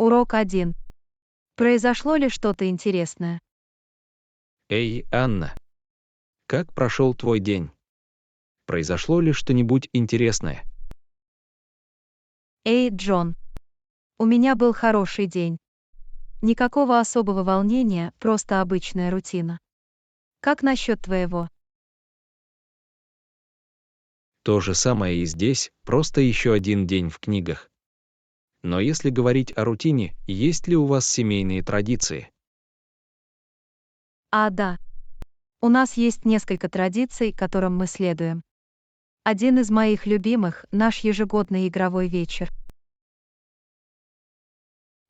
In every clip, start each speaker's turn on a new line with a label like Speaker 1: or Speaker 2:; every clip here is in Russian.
Speaker 1: Урок 1. Произошло ли что-то интересное?
Speaker 2: Эй, Анна, как прошел твой день? Произошло ли что-нибудь интересное?
Speaker 1: Эй, Джон. У меня был хороший день. Никакого особого волнения, просто обычная рутина. Как насчет твоего?
Speaker 2: То же самое и здесь, просто еще один день в книгах. Но если говорить о рутине, есть ли у вас семейные традиции?
Speaker 1: Да. У нас есть несколько традиций, которым мы следуем. Один из моих любимых — наш ежегодный игровой вечер.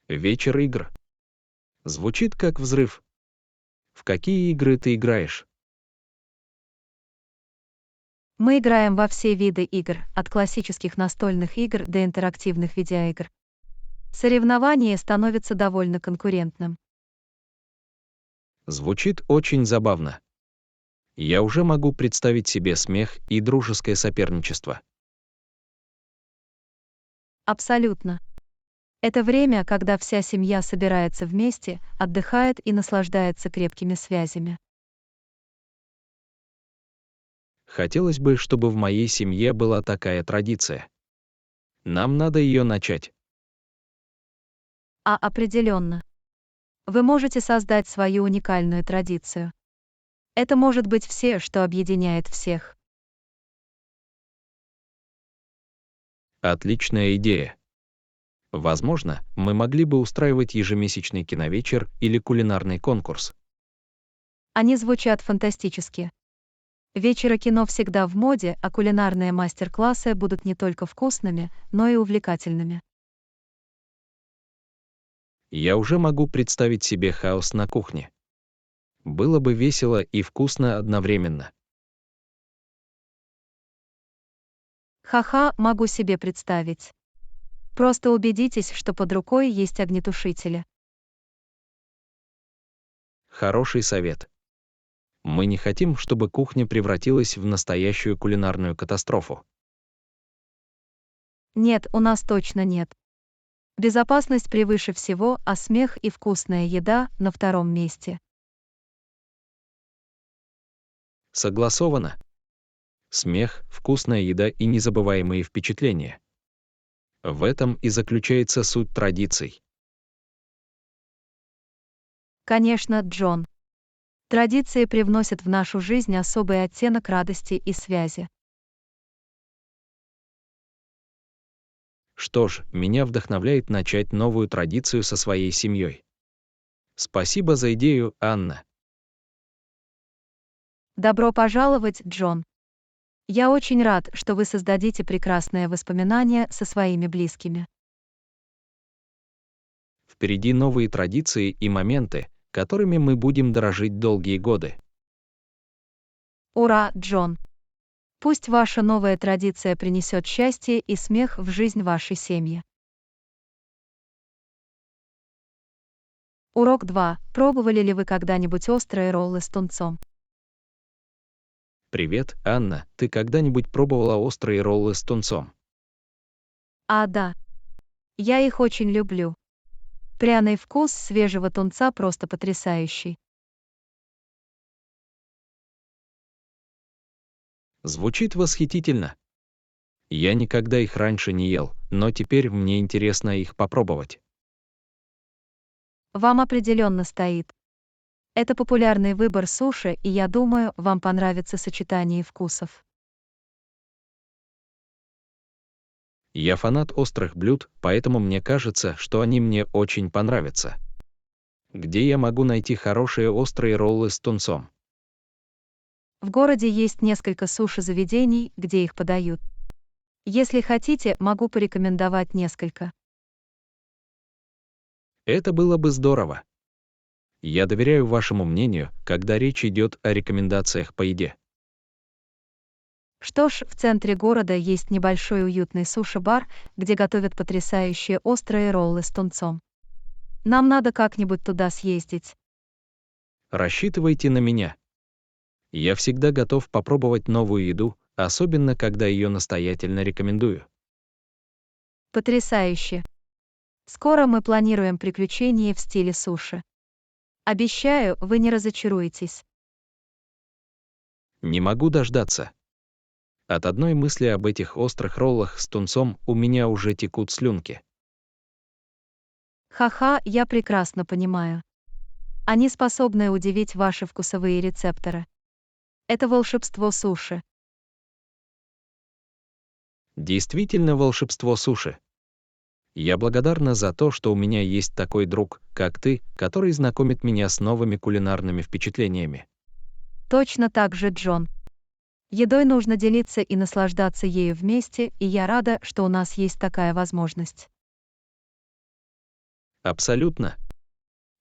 Speaker 2: Вечер игр. Звучит как взрыв. В какие игры ты играешь?
Speaker 1: Мы играем во все виды игр, от классических настольных игр до интерактивных видеоигр. Соревнование становится довольно конкурентным.
Speaker 2: Звучит очень забавно. Я уже могу представить себе смех и дружеское соперничество.
Speaker 1: Абсолютно. Это время, когда вся семья собирается вместе, отдыхает и наслаждается крепкими связями.
Speaker 2: Хотелось бы, чтобы в моей семье была такая традиция. Нам надо ее начать.
Speaker 1: Определенно. Вы можете создать свою уникальную традицию. Это может быть все, что объединяет всех.
Speaker 2: Отличная идея. Возможно, мы могли бы устраивать ежемесячный киновечер или кулинарный конкурс.
Speaker 1: Они звучат фантастически. Вечеры кино всегда в моде, а кулинарные мастер-классы будут не только вкусными, но и увлекательными.
Speaker 2: Я уже могу представить себе хаос на кухне. Было бы весело и вкусно одновременно.
Speaker 1: Ха-ха, могу себе представить. Просто убедитесь, что под рукой есть огнетушители.
Speaker 2: Хороший совет. Мы не хотим, чтобы кухня превратилась в настоящую кулинарную катастрофу.
Speaker 1: Нет, у нас точно нет. Безопасность превыше всего, а смех и вкусная еда на втором месте.
Speaker 2: Согласовано. Смех, вкусная еда и незабываемые впечатления. В этом и заключается суть традиций.
Speaker 1: Конечно, Джон. Традиции привносят в нашу жизнь особый оттенок радости и связи.
Speaker 2: Что ж, меня вдохновляет начать новую традицию со своей семьей. Спасибо за идею, Анна.
Speaker 1: Добро пожаловать, Джон. Я очень рад, что вы создадите прекрасные воспоминания со своими близкими.
Speaker 2: Впереди новые традиции и моменты, которыми мы будем дорожить долгие годы.
Speaker 1: Ура, Джон! Пусть ваша новая традиция принесет счастье и смех в жизнь вашей семьи. Урок 2. Пробовали ли вы когда-нибудь острые роллы с тунцом?
Speaker 2: Привет, Анна, ты когда-нибудь пробовала острые роллы с тунцом?
Speaker 1: Да. Я их очень люблю. Пряный вкус свежего тунца просто потрясающий.
Speaker 2: Звучит восхитительно. Я никогда их раньше не ел, но теперь мне интересно их попробовать.
Speaker 1: Вам определенно стоит. Это популярный выбор суши, и я думаю, вам понравится сочетание вкусов.
Speaker 2: Я фанат острых блюд, поэтому мне кажется, что они мне очень понравятся. Где я могу найти хорошие острые роллы с тунцом?
Speaker 1: В городе есть несколько суши-заведений, где их подают. Если хотите, могу порекомендовать несколько.
Speaker 2: Это было бы здорово. Я доверяю вашему мнению, когда речь идет о рекомендациях по еде.
Speaker 1: Что ж, в центре города есть небольшой уютный суши-бар, где готовят потрясающие острые роллы с тунцом. Нам надо как-нибудь туда съездить.
Speaker 2: Рассчитывайте на меня. Я всегда готов попробовать новую еду, особенно когда ее настоятельно рекомендую.
Speaker 1: Потрясающе. Скоро мы планируем приключения в стиле суши. Обещаю, вы не разочаруетесь.
Speaker 2: Не могу дождаться. От одной мысли об этих острых роллах с тунцом у меня уже текут слюнки.
Speaker 1: Ха-ха, я прекрасно понимаю. Они способны удивить ваши вкусовые рецепторы. Это волшебство суши.
Speaker 2: Действительно волшебство суши. Я благодарна за то, что у меня есть такой друг, как ты, который знакомит меня с новыми кулинарными впечатлениями.
Speaker 1: Точно так же, Джон. Едой нужно делиться и наслаждаться ею вместе, и я рада, что у нас есть такая возможность.
Speaker 2: Абсолютно.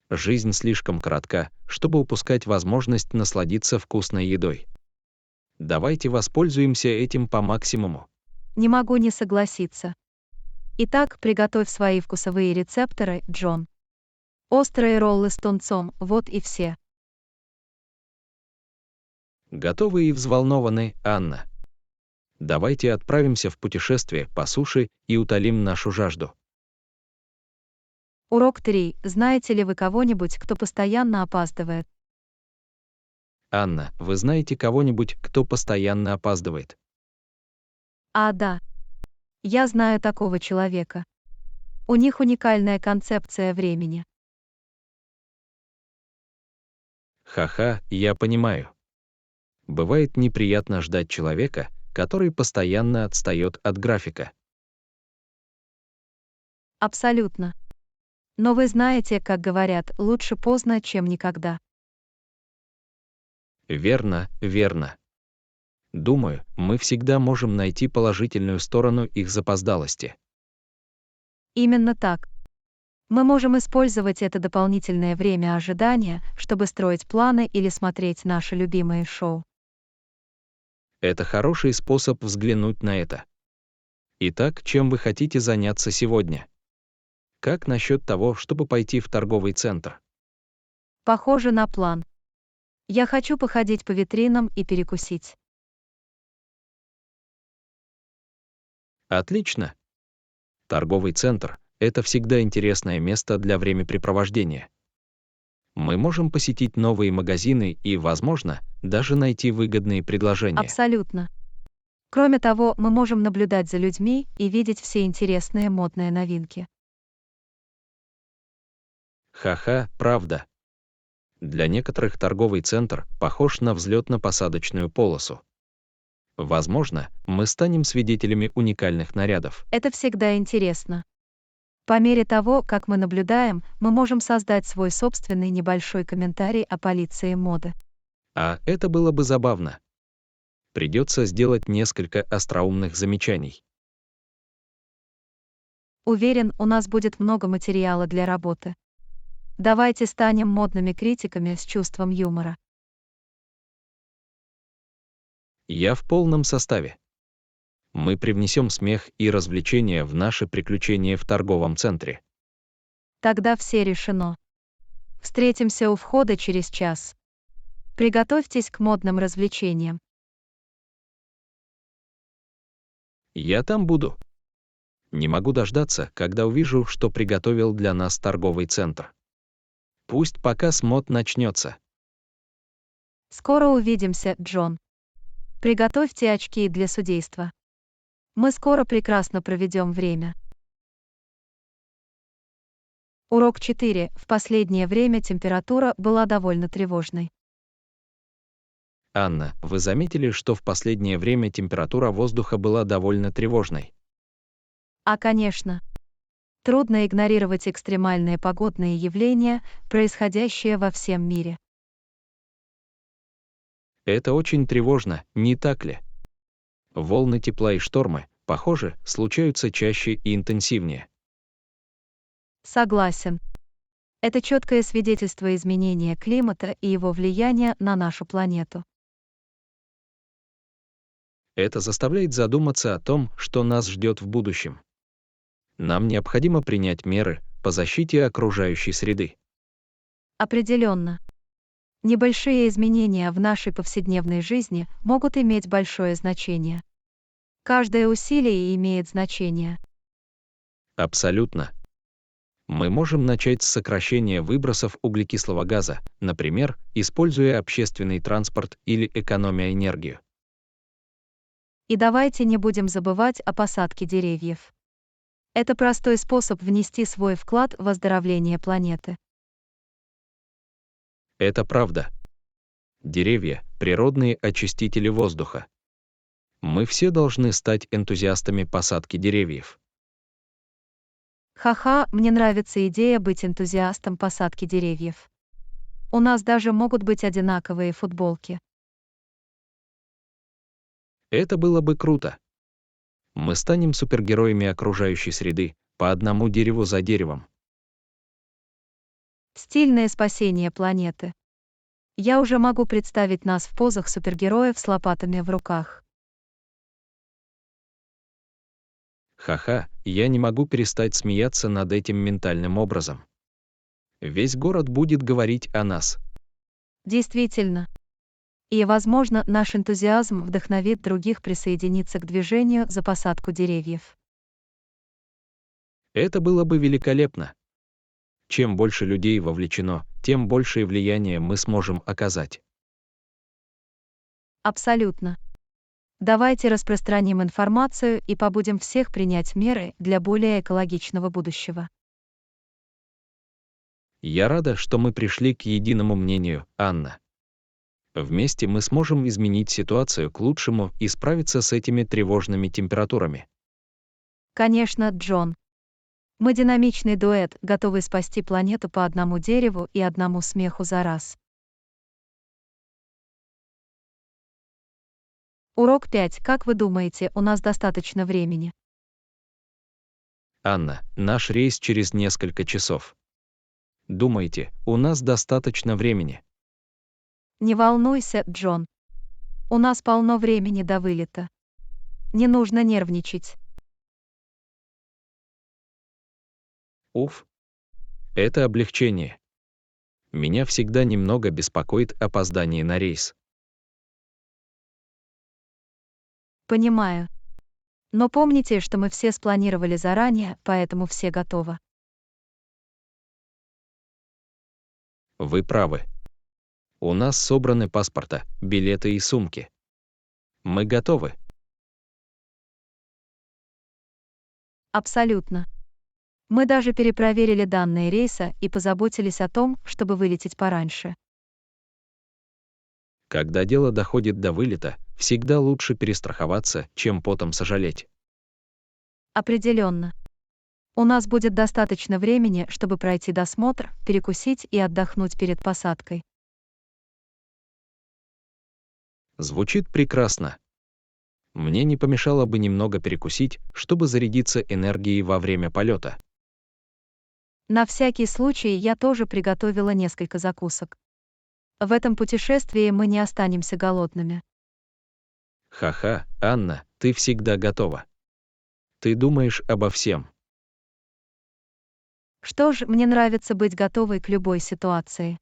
Speaker 2: Жизнь слишком коротка, чтобы упускать возможность насладиться вкусной едой. Давайте воспользуемся этим по максимуму.
Speaker 1: Не могу не согласиться. Итак, приготовь свои вкусовые рецепторы, Джон. Острые роллы с тунцом, вот и все.
Speaker 2: Готовы и взволнованы, Анна. Давайте отправимся в путешествие по суше и утолим нашу жажду.
Speaker 1: Урок 3. Знаете ли вы кого-нибудь, кто постоянно опаздывает?
Speaker 2: Анна, вы знаете кого-нибудь, кто постоянно опаздывает?
Speaker 1: А, да. Я знаю такого человека. У них уникальная концепция времени.
Speaker 2: Ха-ха, я понимаю. Бывает неприятно ждать человека, который постоянно отстает от графика.
Speaker 1: Абсолютно. Но вы знаете, как говорят, лучше поздно, чем никогда.
Speaker 2: Верно, верно. Думаю, мы всегда можем найти положительную сторону их запоздалости.
Speaker 1: Именно так. Мы можем использовать это дополнительное время ожидания, чтобы строить планы или смотреть наши любимые шоу.
Speaker 2: Это хороший способ взглянуть на это. Итак, чем вы хотите заняться сегодня? Как насчет того, чтобы пойти в торговый центр?
Speaker 1: Похоже на план. Я хочу походить по витринам и перекусить.
Speaker 2: Отлично. Торговый центр — это всегда интересное место для времяпрепровождения. Мы можем посетить новые магазины и, возможно, даже найти выгодные предложения.
Speaker 1: Абсолютно. Кроме того, мы можем наблюдать за людьми и видеть все интересные модные новинки.
Speaker 2: Ха-ха, правда. Для некоторых торговый центр похож на взлетно-посадочную полосу. Возможно, мы станем свидетелями уникальных нарядов.
Speaker 1: Это всегда интересно. По мере того, как мы наблюдаем, мы можем создать свой собственный небольшой комментарий о полиции моды.
Speaker 2: А это было бы забавно. Придется сделать несколько остроумных замечаний.
Speaker 1: Уверен, у нас будет много материала для работы. Давайте станем модными критиками с чувством юмора.
Speaker 2: Я в полном составе. Мы привнесем смех и развлечения в наши приключения в торговом центре.
Speaker 1: Тогда все решено. Встретимся у входа через час. Приготовьтесь к модным развлечениям.
Speaker 2: Я там буду. Не могу дождаться, когда увижу, что приготовил для нас торговый центр. Пусть показ мод начнется.
Speaker 1: Скоро увидимся, Джон. Приготовьте очки для судейства. Мы скоро прекрасно проведем время. Урок 4. В последнее время температура была довольно тревожной.
Speaker 2: Анна, вы заметили, что в последнее время температура воздуха была довольно тревожной?
Speaker 1: А, конечно. Трудно игнорировать экстремальные погодные явления, происходящие во всем мире.
Speaker 2: Это очень тревожно, не так ли? Волны тепла и штормы, похоже, случаются чаще и интенсивнее.
Speaker 1: Согласен. Это четкое свидетельство изменения климата и его влияния на нашу планету.
Speaker 2: Это заставляет задуматься о том, что нас ждет в будущем. Нам необходимо принять меры по защите окружающей среды.
Speaker 1: Определенно. Небольшие изменения в нашей повседневной жизни могут иметь большое значение. Каждое усилие имеет значение.
Speaker 2: Абсолютно. Мы можем начать с сокращения выбросов углекислого газа, например, используя общественный транспорт или экономя энергию.
Speaker 1: И давайте не будем забывать о посадке деревьев. Это простой способ внести свой вклад в оздоровление планеты.
Speaker 2: Это правда. Деревья — природные очистители воздуха. Мы все должны стать энтузиастами посадки деревьев.
Speaker 1: Ха-ха, мне нравится идея быть энтузиастом посадки деревьев. У нас даже могут быть одинаковые футболки.
Speaker 2: Это было бы круто. Мы станем супергероями окружающей среды, по одному дереву за деревом.
Speaker 1: Стильное спасение планеты. Я уже могу представить нас в позах супергероев с лопатами в руках.
Speaker 2: Ха-ха, я не могу перестать смеяться над этим ментальным образом. Весь город будет говорить о нас.
Speaker 1: Действительно. И, возможно, наш энтузиазм вдохновит других присоединиться к движению за посадку деревьев.
Speaker 2: Это было бы великолепно. Чем больше людей вовлечено, тем большее влияние мы сможем оказать.
Speaker 1: Абсолютно. Давайте распространим информацию и побудем всех принять меры для более экологичного будущего.
Speaker 2: Я рада, что мы пришли к единому мнению, Анна. Вместе мы сможем изменить ситуацию к лучшему и справиться с этими тревожными температурами.
Speaker 1: Конечно, Джон. Мы динамичный дуэт, готовый спасти планету по одному дереву и одному смеху за раз. Урок 5. Как вы думаете, у нас достаточно времени?
Speaker 2: Анна, наш рейс через несколько часов. Думаете, у нас достаточно времени?
Speaker 1: Не волнуйся, Джон. У нас полно времени до вылета. Не нужно нервничать.
Speaker 2: Уф. Это облегчение. Меня всегда немного беспокоит опоздание на рейс.
Speaker 1: Понимаю. Но помните, что мы все спланировали заранее, поэтому все готовы.
Speaker 2: Вы правы. У нас собраны паспорта, билеты и сумки. Мы готовы.
Speaker 1: Абсолютно. Мы даже перепроверили данные рейса и позаботились о том, чтобы вылететь пораньше.
Speaker 2: Когда дело доходит до вылета, всегда лучше перестраховаться, чем потом сожалеть.
Speaker 1: Определенно. У нас будет достаточно времени, чтобы пройти досмотр, перекусить и отдохнуть перед посадкой.
Speaker 2: Звучит прекрасно. Мне не помешало бы немного перекусить, чтобы зарядиться энергией во время полета.
Speaker 1: На всякий случай я тоже приготовила несколько закусок. В этом путешествии мы не останемся голодными.
Speaker 2: Ха-ха, Анна, ты всегда готова. Ты думаешь обо всем.
Speaker 1: Что ж, мне нравится быть готовой к любой ситуации.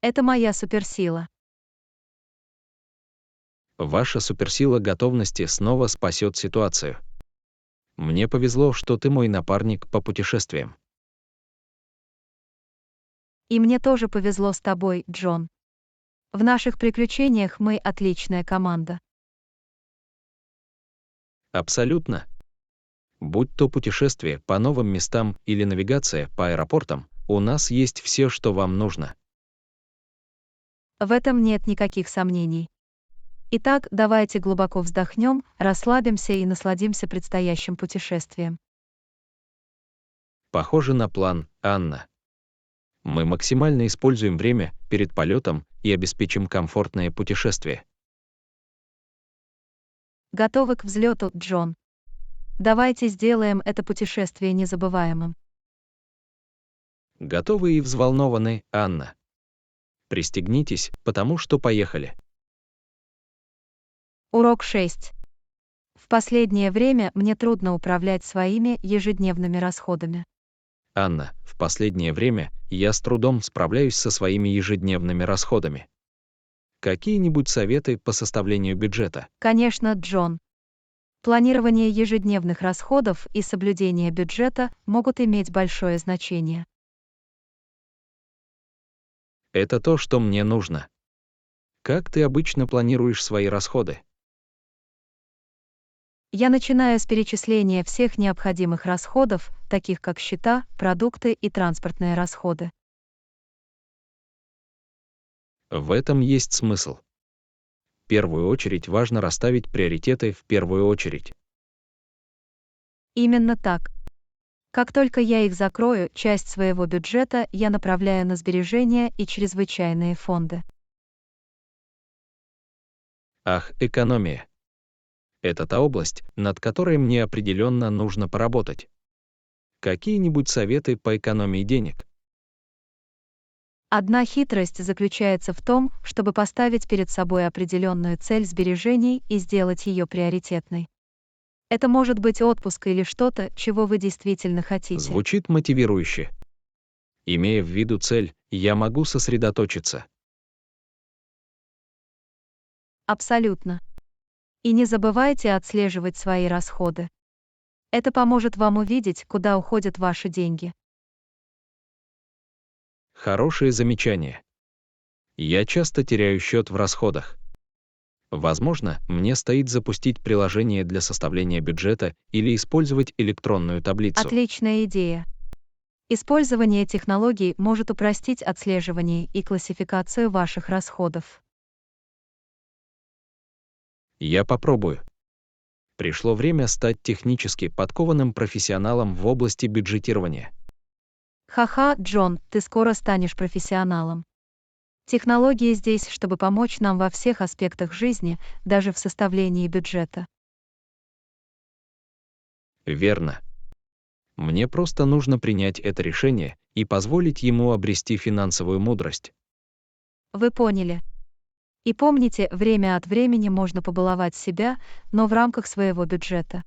Speaker 1: Это моя суперсила.
Speaker 2: Ваша суперсила готовности снова спасет ситуацию. Мне повезло, что ты мой напарник по путешествиям.
Speaker 1: И мне тоже повезло с тобой, Джон. В наших приключениях мы отличная команда.
Speaker 2: Абсолютно. Будь то путешествие по новым местам или навигация по аэропортам, у нас есть все, что вам нужно.
Speaker 1: В этом нет никаких сомнений. Итак, давайте глубоко вздохнем, расслабимся и насладимся предстоящим путешествием.
Speaker 2: Похоже на план, Анна. Мы максимально используем время перед полетом и обеспечим комфортное путешествие.
Speaker 1: Готовы к взлету, Джон? Давайте сделаем это путешествие незабываемым.
Speaker 2: Готовы и взволнованы, Анна. Пристегнитесь, потому что поехали.
Speaker 1: Урок 6. В последнее время мне трудно управлять своими ежедневными расходами.
Speaker 2: Анна, в последнее время я с трудом справляюсь со своими ежедневными расходами. Какие-нибудь советы по составлению бюджета?
Speaker 1: Конечно, Джон. Планирование ежедневных расходов и соблюдение бюджета могут иметь большое значение.
Speaker 2: Это то, что мне нужно. Как ты обычно планируешь свои расходы?
Speaker 1: Я начинаю с перечисления всех необходимых расходов, таких как счета, продукты и транспортные расходы.
Speaker 2: В этом есть смысл. В первую очередь важно расставить приоритеты в первую очередь.
Speaker 1: Именно так. Как только я их закрою, часть своего бюджета я направляю на сбережения и чрезвычайные фонды.
Speaker 2: Ах, экономия. Это та область, над которой мне определенно нужно поработать. Какие-нибудь советы по экономии денег?
Speaker 1: Одна хитрость заключается в том, чтобы поставить перед собой определенную цель сбережений и сделать ее приоритетной. Это может быть отпуск или что-то, чего вы действительно хотите.
Speaker 2: Звучит мотивирующе. Имея в виду цель, я могу сосредоточиться.
Speaker 1: Абсолютно. И не забывайте отслеживать свои расходы. Это поможет вам увидеть, куда уходят ваши деньги.
Speaker 2: Хорошее замечание. Я часто теряю счет в расходах. Возможно, мне стоит запустить приложение для составления бюджета или использовать электронную таблицу.
Speaker 1: Отличная идея. Использование технологий может упростить отслеживание и классификацию ваших расходов.
Speaker 2: Я попробую. Пришло время стать технически подкованным профессионалом в области бюджетирования.
Speaker 1: Ха-ха, Джон, ты скоро станешь профессионалом. Технологии здесь, чтобы помочь нам во всех аспектах жизни, даже в составлении бюджета.
Speaker 2: Верно. Мне просто нужно принять это решение и позволить ему обрести финансовую мудрость.
Speaker 1: Вы поняли. И помните, время от времени можно побаловать себя, но в рамках своего бюджета.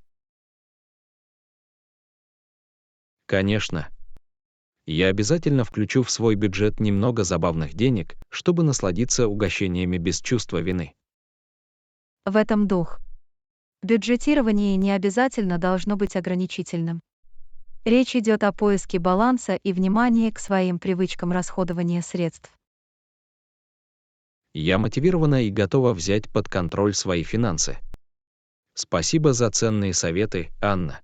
Speaker 2: Конечно. Я обязательно включу в свой бюджет немного забавных денег, чтобы насладиться угощениями без чувства вины.
Speaker 1: В этом дух. Бюджетирование не обязательно должно быть ограничительным. Речь идет о поиске баланса и внимании к своим привычкам расходования средств.
Speaker 2: Я мотивирована и готова взять под контроль свои финансы. Спасибо за ценные советы, Анна.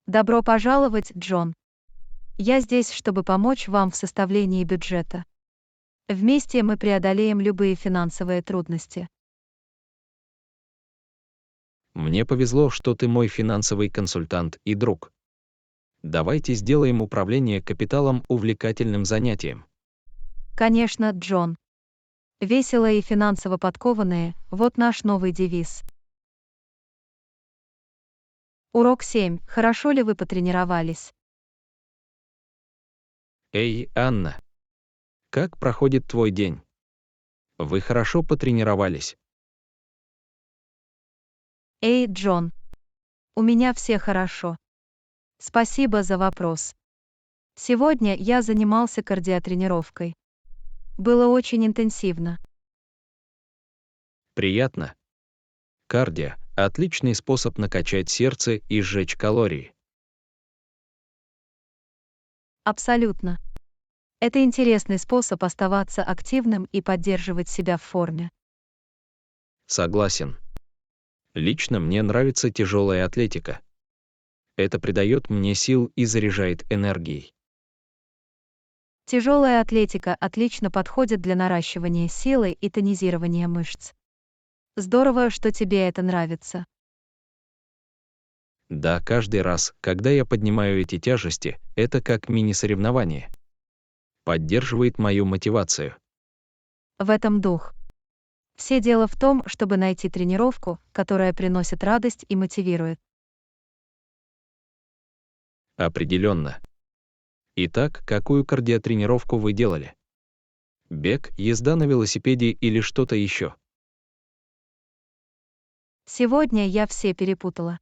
Speaker 1: Добро пожаловать, Джон. Я здесь, чтобы помочь вам в составлении бюджета. Вместе мы преодолеем любые финансовые трудности.
Speaker 2: Мне повезло, что ты мой финансовый консультант и друг. Давайте сделаем управление капиталом увлекательным занятием.
Speaker 1: Конечно, Джон. Весело и финансово подкованные – вот наш новый девиз. Урок 7. Хорошо ли вы потренировались?
Speaker 2: Эй, Анна. Как проходит твой день? Вы хорошо потренировались.
Speaker 1: Эй, Джон. У меня все хорошо. Спасибо за вопрос. Сегодня я занимался кардиотренировкой. Было очень интенсивно.
Speaker 2: Приятно. Кардио – отличный способ накачать сердце и сжечь калории.
Speaker 1: Абсолютно. Это интересный способ оставаться активным и поддерживать себя в форме.
Speaker 2: Согласен. Лично мне нравится тяжелая атлетика. Это придает мне сил и заряжает энергией.
Speaker 1: Тяжелая атлетика отлично подходит для наращивания силы и тонизирования мышц. Здорово, что тебе это нравится.
Speaker 2: Да, каждый раз, когда я поднимаю эти тяжести, это как мини-соревнование. Поддерживает мою мотивацию.
Speaker 1: В этом дух. Все дело в том, чтобы найти тренировку, которая приносит радость и мотивирует.
Speaker 2: Определенно. Итак, какую кардиотренировку вы делали? Бег, езда на велосипеде или что-то еще?
Speaker 1: Сегодня я все перепутала.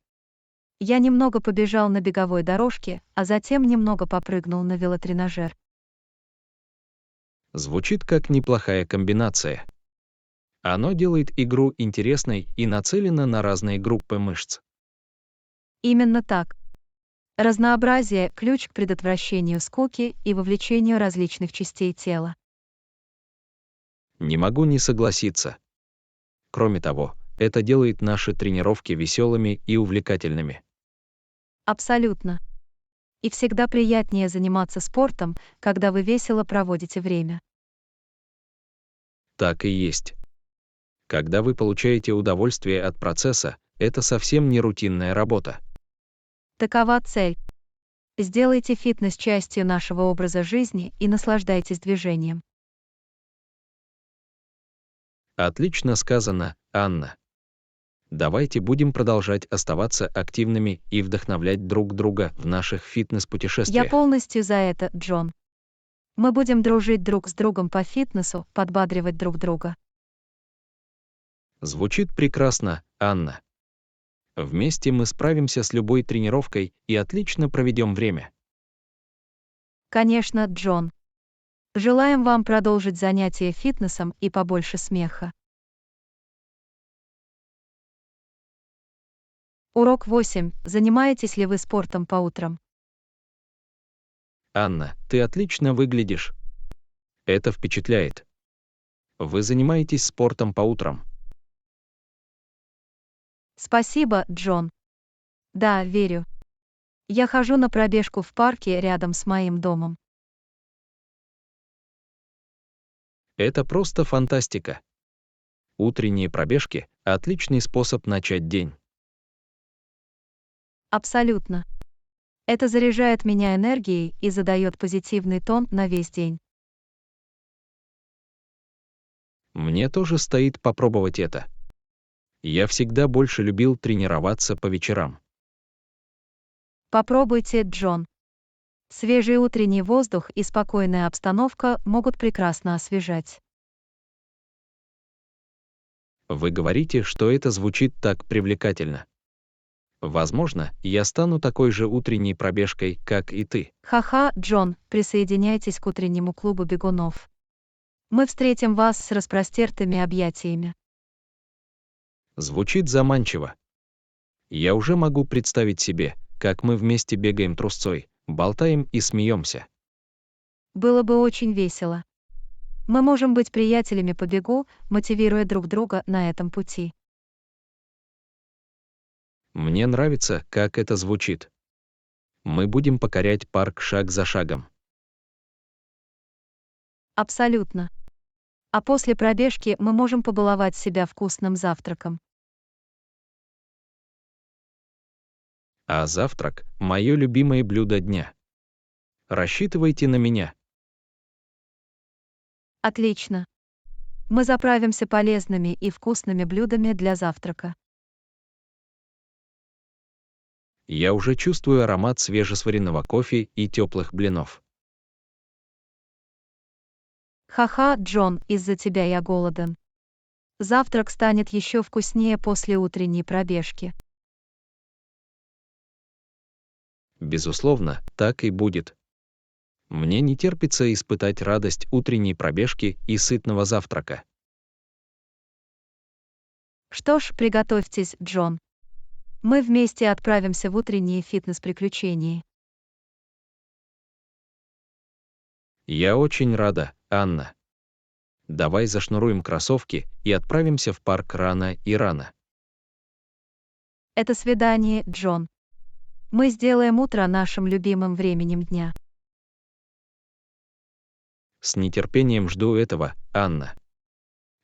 Speaker 1: Я немного побежал на беговой дорожке, а затем немного попрыгнул на велотренажер.
Speaker 2: Звучит как неплохая комбинация. Оно делает игру интересной и нацелено на разные группы мышц.
Speaker 1: Именно так. Разнообразие– ключ к предотвращению скуки и вовлечению различных частей тела.
Speaker 2: Не могу не согласиться. Кроме того, это делает наши тренировки веселыми и увлекательными.
Speaker 1: Абсолютно. И всегда приятнее заниматься спортом, когда вы весело проводите время.
Speaker 2: Так и есть. Когда вы получаете удовольствие от процесса, это совсем не рутинная работа.
Speaker 1: Такова цель. Сделайте фитнес частью нашего образа жизни и наслаждайтесь движением.
Speaker 2: Отлично сказано, Анна. Давайте будем продолжать оставаться активными и вдохновлять друг друга в наших
Speaker 1: Я
Speaker 2: фитнес-путешествиях.
Speaker 1: полностью за это, Джон. Мы будем дружить друг с другом по фитнесу, подбадривать друг друга.
Speaker 2: Звучит прекрасно, Анна. Вместе мы справимся с любой тренировкой и отлично проведем время.
Speaker 1: Конечно, Джон. Желаем вам продолжить занятия фитнесом и побольше смеха. Урок 8. Занимаетесь ли вы спортом по утрам?
Speaker 2: Анна, ты отлично выглядишь. Это впечатляет. Вы занимаетесь спортом по утрам.
Speaker 1: Спасибо, Джон. Да, верю. Я хожу на пробежку в парке рядом с моим домом.
Speaker 2: Это просто фантастика. Утренние пробежки– отличный способ начать день.
Speaker 1: Абсолютно. Это заряжает меня энергией и задает позитивный тон на весь день.
Speaker 2: Мне тоже стоит попробовать это. Я всегда больше любил тренироваться по вечерам.
Speaker 1: Попробуйте, Джон. Свежий утренний воздух и спокойная обстановка могут прекрасно освежать.
Speaker 2: Вы говорите, что это звучит так привлекательно. Возможно, я стану такой же утренней пробежкой, как и ты.
Speaker 1: Ха-ха, Джон, присоединяйтесь к утреннему клубу бегунов. Мы встретим вас с распростертыми объятиями.
Speaker 2: Звучит заманчиво. Я уже могу представить себе, как мы вместе бегаем трусцой, болтаем и смеемся.
Speaker 1: Было бы очень весело. Мы можем быть приятелями по бегу, мотивируя друг друга на этом пути.
Speaker 2: Мне нравится, как это звучит. Мы будем покорять парк шаг за шагом.
Speaker 1: Абсолютно. А после пробежки мы можем побаловать себя вкусным завтраком.
Speaker 2: А завтрак – мое любимое блюдо дня. Рассчитывайте на меня.
Speaker 1: Отлично. Мы заправимся полезными и вкусными блюдами для завтрака.
Speaker 2: Я уже чувствую аромат свежесваренного кофе и теплых блинов.
Speaker 1: Ха-ха, Джон, из-за тебя я голоден. Завтрак станет еще вкуснее после утренней пробежки.
Speaker 2: Безусловно, так и будет. Мне не терпится испытать радость утренней пробежки и сытного завтрака.
Speaker 1: Что ж, приготовьтесь, Джон. Мы вместе отправимся в утренние фитнес-приключения.
Speaker 2: Я очень рада, Анна. Давай зашнуруем кроссовки и отправимся в парк рано и рано.
Speaker 1: Это свидание, Джон. Мы сделаем утро нашим любимым временем дня.
Speaker 2: С нетерпением жду этого, Анна.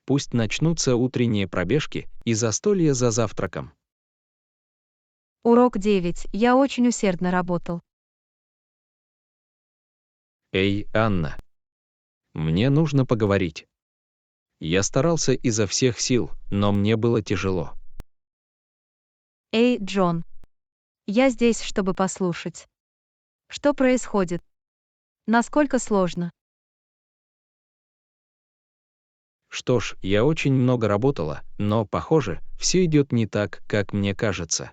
Speaker 2: Пусть начнутся утренние пробежки и застолье за завтраком.
Speaker 1: Урок 9. Я очень усердно работал.
Speaker 2: Эй, Анна. Мне нужно поговорить. Я старался изо всех сил, но мне было тяжело.
Speaker 1: Эй, Джон. Я здесь, чтобы послушать. Что происходит? Насколько сложно?
Speaker 2: Что ж, я очень много работала, но, похоже, все идет не так, как мне кажется.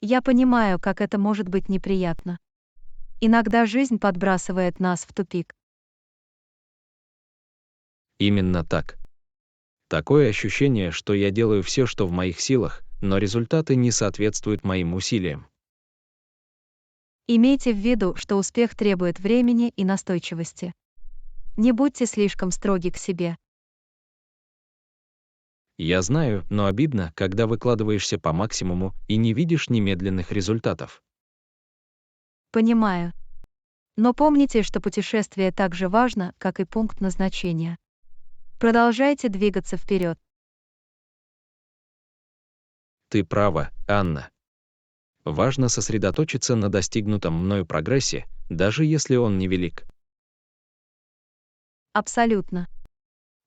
Speaker 1: Я понимаю, как это может быть неприятно. Иногда жизнь подбрасывает нас в тупик.
Speaker 2: Именно так. Такое ощущение, что я делаю все, что в моих силах, но результаты не соответствуют моим усилиям.
Speaker 1: Имейте в виду, что успех требует времени и настойчивости. Не будьте слишком строги к себе.
Speaker 2: Я знаю, но обидно, когда выкладываешься по максимуму и не видишь немедленных результатов.
Speaker 1: Понимаю. Но помните, что путешествие так же важно, как и пункт назначения. Продолжайте двигаться вперед.
Speaker 2: Ты права, Анна. Важно сосредоточиться на достигнутом мною прогрессе, даже если он невелик.
Speaker 1: Абсолютно.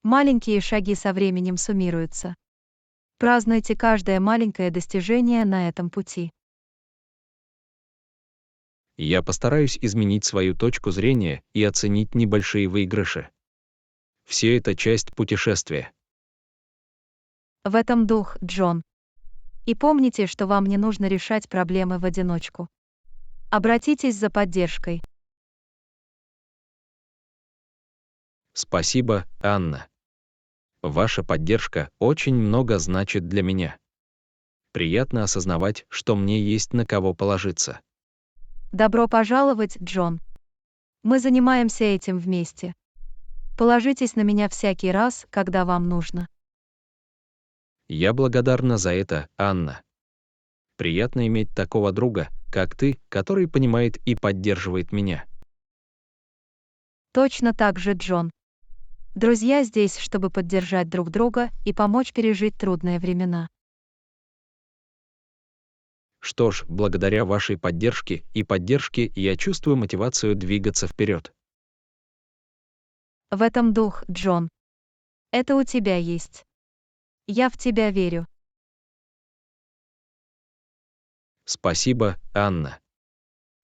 Speaker 1: Маленькие шаги со временем суммируются. Празднуйте каждое маленькое достижение на этом пути.
Speaker 2: Я постараюсь изменить свою точку зрения и оценить небольшие выигрыши. Все это часть путешествия.
Speaker 1: В этом дух, Джон. И помните, что вам не нужно решать проблемы в одиночку. Обратитесь за поддержкой.
Speaker 2: Спасибо, Анна. Ваша поддержка очень много значит для меня. Приятно осознавать, что мне есть на кого положиться.
Speaker 1: Добро пожаловать, Джон. Мы занимаемся этим вместе. Положитесь на меня всякий раз, когда вам нужно.
Speaker 2: Я благодарна за это, Анна. Приятно иметь такого друга, как ты, который понимает и поддерживает меня.
Speaker 1: Точно так же, Джон. Друзья здесь, чтобы поддержать друг друга и помочь пережить трудные времена.
Speaker 2: Что ж, благодаря вашей поддержке и поддержке я чувствую мотивацию двигаться вперед.
Speaker 1: В этом дух, Джон. Это у тебя есть. Я в тебя верю.
Speaker 2: Спасибо, Анна.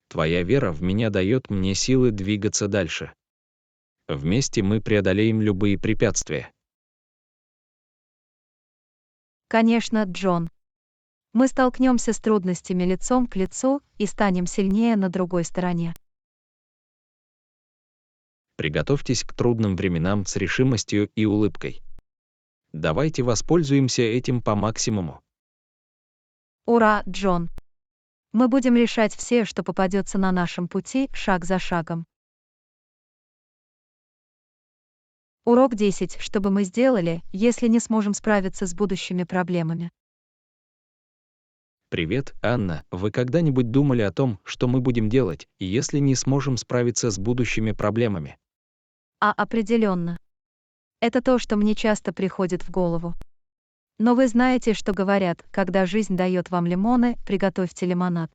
Speaker 2: Твоя вера в меня дает мне силы двигаться дальше. Вместе мы преодолеем любые препятствия.
Speaker 1: Конечно, Джон. Мы столкнемся с трудностями лицом к лицу и станем сильнее на другой стороне.
Speaker 2: Приготовьтесь к трудным временам с решимостью и улыбкой. Давайте воспользуемся этим по максимуму.
Speaker 1: Ура, Джон! Мы будем решать все, что попадется на нашем пути, шаг за шагом. Урок 10. Что бы мы сделали, если не сможем справиться с будущими проблемами?
Speaker 2: Привет, Анна. Вы когда-нибудь думали о том, что мы будем делать, если не сможем справиться с будущими проблемами?
Speaker 1: Определенно. Это то, что мне часто приходит в голову. Но вы знаете, что говорят, когда жизнь дает вам лимоны, приготовьте лимонад.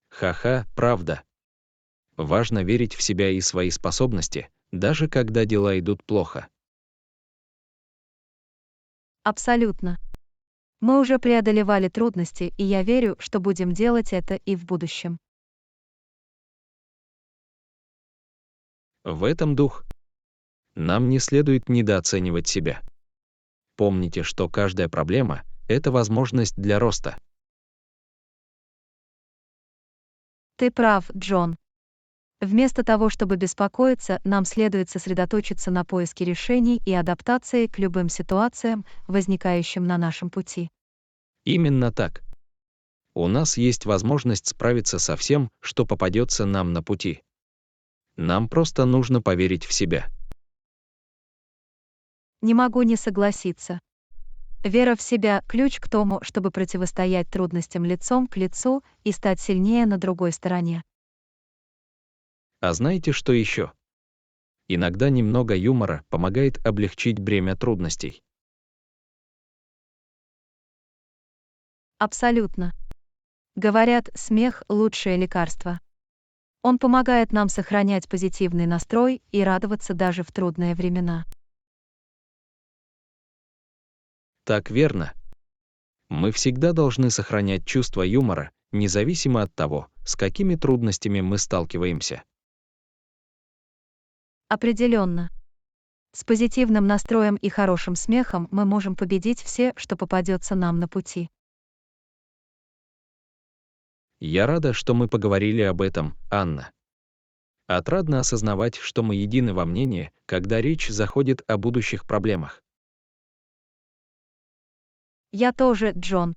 Speaker 2: Ха-ха, правда. Важно верить в себя и свои способности, даже когда дела идут плохо.
Speaker 1: Абсолютно. Мы уже преодолевали трудности, и я верю, что будем делать это и в будущем.
Speaker 2: В этом дух. Нам не следует недооценивать себя. Помните, что каждая проблема — это возможность для роста.
Speaker 1: Ты прав, Джон. Вместо того, чтобы беспокоиться, нам следует сосредоточиться на поиске решений и адаптации к любым ситуациям, возникающим на нашем пути.
Speaker 2: Именно так. У нас есть возможность справиться со всем, что попадется нам на пути. Нам просто нужно поверить в себя.
Speaker 1: Не могу не согласиться. Вера в себя — ключ к тому, чтобы противостоять трудностям лицом к лицу и стать сильнее на другой стороне.
Speaker 2: А знаете, что еще? Иногда немного юмора помогает облегчить бремя трудностей.
Speaker 1: Абсолютно. Говорят, смех — лучшее лекарство. Он помогает нам сохранять позитивный настрой и радоваться даже в трудные времена.
Speaker 2: Так верно. Мы всегда должны сохранять чувство юмора, независимо от того, с какими трудностями мы сталкиваемся.
Speaker 1: Определенно. С позитивным настроем и хорошим смехом мы можем победить все, что попадется нам на пути.
Speaker 2: Я рада, что мы поговорили об этом, Анна. Отрадно осознавать, что мы едины во мнении, когда речь заходит о будущих проблемах.
Speaker 1: Я тоже, Джон.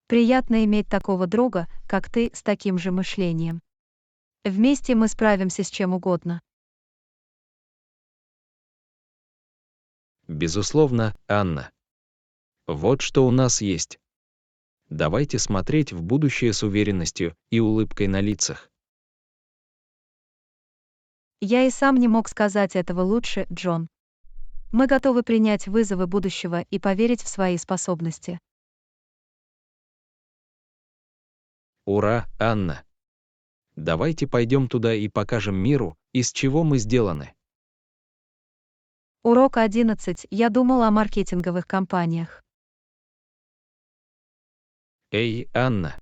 Speaker 1: Приятно иметь такого друга, как ты, с таким же мышлением. Вместе мы справимся с чем угодно.
Speaker 2: Безусловно, Анна. Вот что у нас есть. Давайте смотреть в будущее с уверенностью и улыбкой на лицах.
Speaker 1: Я и сам не мог сказать этого лучше, Джон. Мы готовы принять вызовы будущего и поверить в свои способности.
Speaker 2: Ура, Анна! Давайте пойдем туда и покажем миру, из чего мы сделаны.
Speaker 1: Урок 11. Я думал о маркетинговых компаниях.
Speaker 2: Эй, Анна!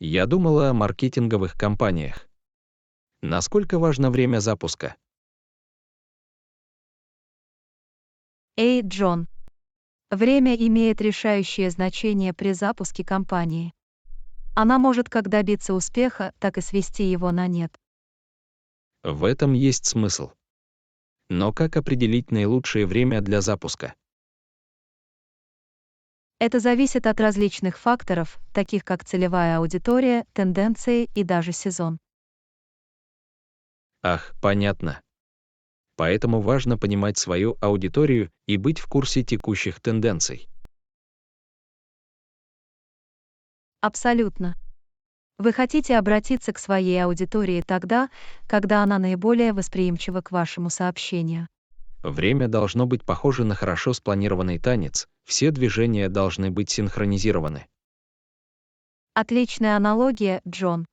Speaker 2: Я думала о маркетинговых компаниях. Насколько важно время запуска?
Speaker 1: Эй, Джон. Время имеет решающее значение при запуске компании. Она может как добиться успеха, так и свести его на нет.
Speaker 2: В этом есть смысл. Но как определить наилучшее время для запуска?
Speaker 1: Это зависит от различных факторов, таких как целевая аудитория, тенденции и даже сезон.
Speaker 2: Ах, понятно. Поэтому важно понимать свою аудиторию и быть в курсе текущих тенденций.
Speaker 1: Абсолютно. Вы хотите обратиться к своей аудитории тогда, когда она наиболее восприимчива к вашему сообщению.
Speaker 2: Время должно быть похоже на хорошо спланированный танец, все движения должны быть синхронизированы.
Speaker 1: Отличная аналогия, Джон.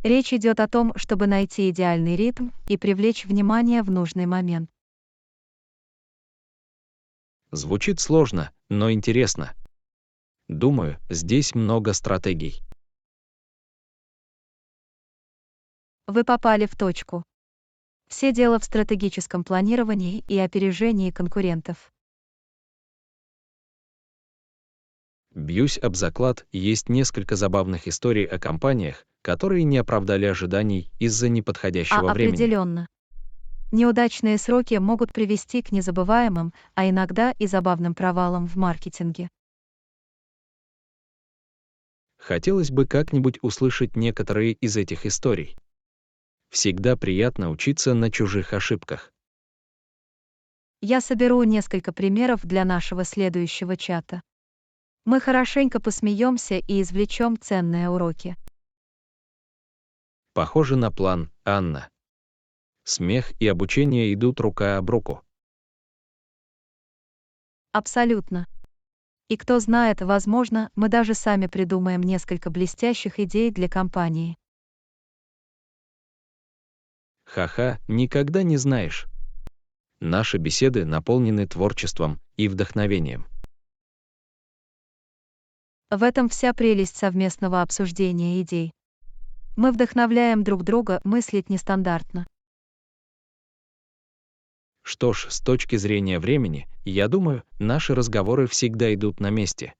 Speaker 1: Речь идет о том, чтобы найти идеальный ритм и привлечь внимание в нужный момент.
Speaker 2: Звучит сложно, но интересно. Думаю, здесь много стратегий.
Speaker 1: Вы попали в точку. Все дело в стратегическом планировании и опережении конкурентов.
Speaker 2: Бьюсь об заклад, есть несколько забавных историй о компаниях, которые не оправдали ожиданий из-за неподходящего времени.
Speaker 1: Определенно. Неудачные сроки могут привести к незабываемым, а иногда и забавным провалам в маркетинге.
Speaker 2: Хотелось бы как-нибудь услышать некоторые из этих историй. Всегда приятно учиться на чужих ошибках.
Speaker 1: Я соберу несколько примеров для нашего следующего чата. Мы хорошенько посмеемся и извлечем ценные уроки.
Speaker 2: Похоже на план, Анна. Смех и обучение идут рука об руку.
Speaker 1: Абсолютно. И кто знает, возможно, мы даже сами придумаем несколько блестящих идей для компании.
Speaker 2: Ха-ха, никогда не знаешь. Наши беседы наполнены творчеством и вдохновением.
Speaker 1: В этом вся прелесть совместного обсуждения идей. Мы вдохновляем друг друга мыслить нестандартно.
Speaker 2: Что ж, с точки зрения времени, я думаю, наши разговоры всегда идут на месте.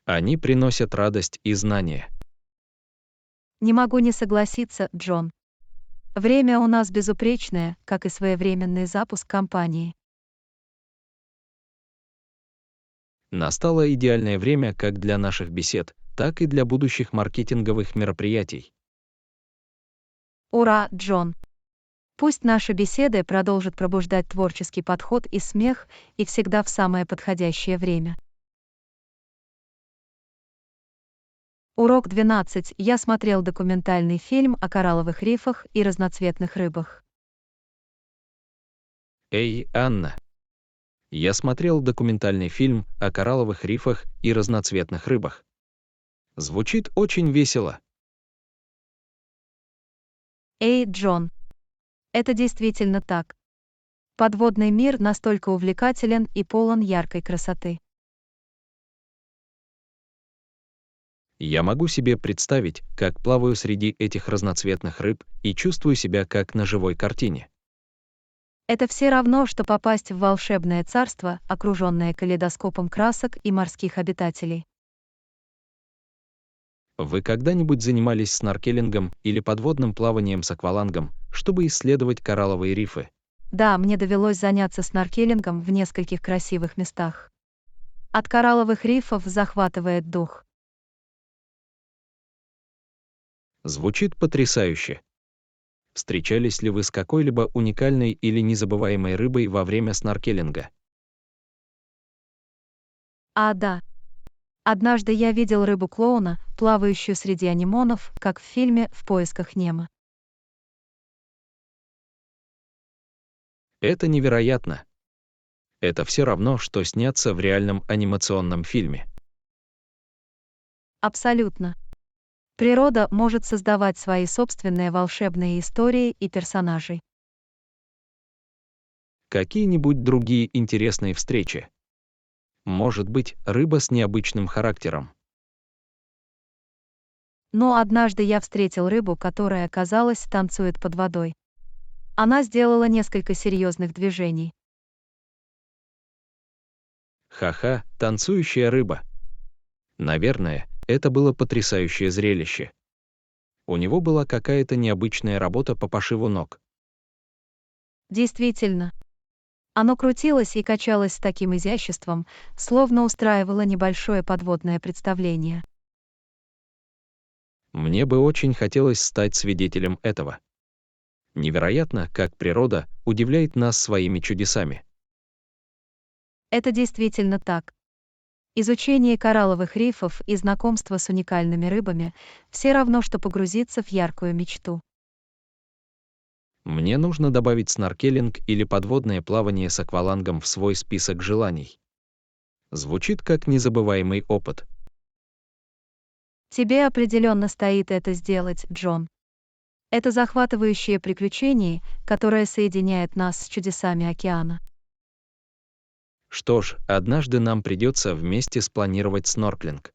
Speaker 2: Они приносят радость и знания.
Speaker 1: Не могу не согласиться, Джон. Время у нас безупречное, как и своевременный запуск компании.
Speaker 2: Настало идеальное время как для наших бесед, так и для будущих маркетинговых мероприятий.
Speaker 1: Ура, Джон! Пусть наши беседы продолжат пробуждать творческий подход и смех, и всегда в самое подходящее время. Урок 12. Я смотрел документальный фильм о коралловых рифах и разноцветных рыбах.
Speaker 2: Эй, Анна! Я смотрел документальный фильм о коралловых рифах и разноцветных рыбах. Звучит очень весело.
Speaker 1: Эй, Джон! Это действительно так. Подводный мир настолько увлекателен и полон яркой красоты.
Speaker 2: Я могу себе представить, как плаваю среди этих разноцветных рыб и чувствую себя как на живой картине.
Speaker 1: Это все равно, что попасть в волшебное царство, окруженное калейдоскопом красок и морских обитателей.
Speaker 2: Вы когда-нибудь занимались сноркелингом или подводным плаванием с аквалангом, чтобы исследовать коралловые рифы?
Speaker 1: Да, мне довелось заняться сноркелингом в нескольких красивых местах. От коралловых рифов захватывает дух.
Speaker 2: Звучит потрясающе. Встречались ли вы с какой-либо уникальной или незабываемой рыбой во время сноркелинга?
Speaker 1: Да. Однажды я видел рыбу-клоуна, плавающую среди анимонов, как в фильме «В поисках Немо».
Speaker 2: Это невероятно. Это все равно, что сняться в реальном анимационном фильме.
Speaker 1: Абсолютно. Природа может создавать свои собственные волшебные истории и персонажей.
Speaker 2: Какие-нибудь другие интересные встречи? Может быть, рыба с необычным характером?
Speaker 1: Но однажды я встретил рыбу, которая, казалось, танцует под водой. Она сделала несколько серьезных движений.
Speaker 2: Ха-ха, танцующая рыба. Наверное, это было потрясающее зрелище. У него была какая-то необычная работа по пошиву ног.
Speaker 1: Действительно. Оно крутилось и качалось с таким изяществом, словно устраивало небольшое подводное представление.
Speaker 2: Мне бы очень хотелось стать свидетелем этого. Невероятно, как природа удивляет нас своими чудесами.
Speaker 1: Это действительно так. Изучение коралловых рифов и знакомство с уникальными рыбами все равно, что погрузиться в яркую мечту.
Speaker 2: Мне нужно добавить сноркелинг или подводное плавание с аквалангом в свой список желаний. Звучит как незабываемый опыт.
Speaker 1: Тебе определенно стоит это сделать, Джон. Это захватывающее приключение, которое соединяет нас с чудесами океана.
Speaker 2: Что ж, однажды нам придется вместе спланировать снорклинг.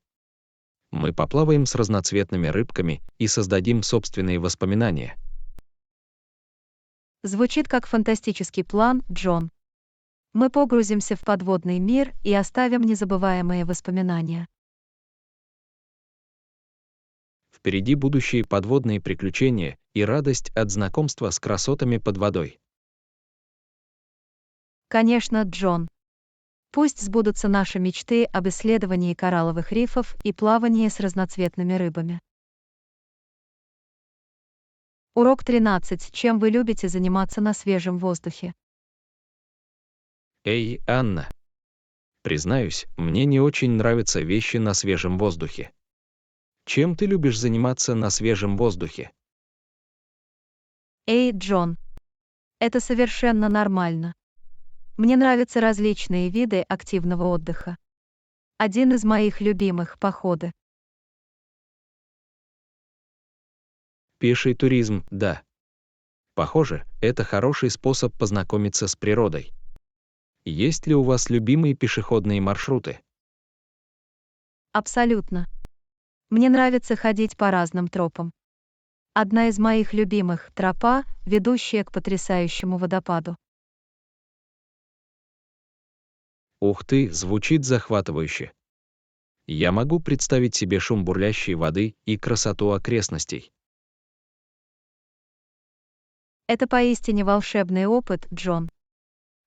Speaker 2: Мы поплаваем с разноцветными рыбками и создадим собственные воспоминания.
Speaker 1: Звучит как фантастический план, Джон. Мы погрузимся в подводный мир и оставим незабываемые воспоминания.
Speaker 2: Впереди будущие подводные приключения и радость от знакомства с красотами под водой.
Speaker 1: Конечно, Джон. Пусть сбудутся наши мечты об исследовании коралловых рифов и плавании с разноцветными рыбами. Урок 13. Чем вы любите заниматься на свежем воздухе?
Speaker 2: Эй, Анна. Признаюсь, мне не очень нравятся вещи на свежем воздухе. Чем ты любишь заниматься на свежем воздухе?
Speaker 1: Эй, Джон. Это совершенно нормально. Мне нравятся различные виды активного отдыха. Один из моих любимых — походы.
Speaker 2: Пеший туризм, да. Похоже, это хороший способ познакомиться с природой. Есть ли у вас любимые пешеходные маршруты?
Speaker 1: Абсолютно. Мне нравится ходить по разным тропам. Одна из моих любимых — тропа, ведущая к потрясающему водопаду.
Speaker 2: Ух ты, звучит захватывающе. Я могу представить себе шум бурлящей воды и красоту окрестностей.
Speaker 1: Это поистине волшебный опыт, Джон.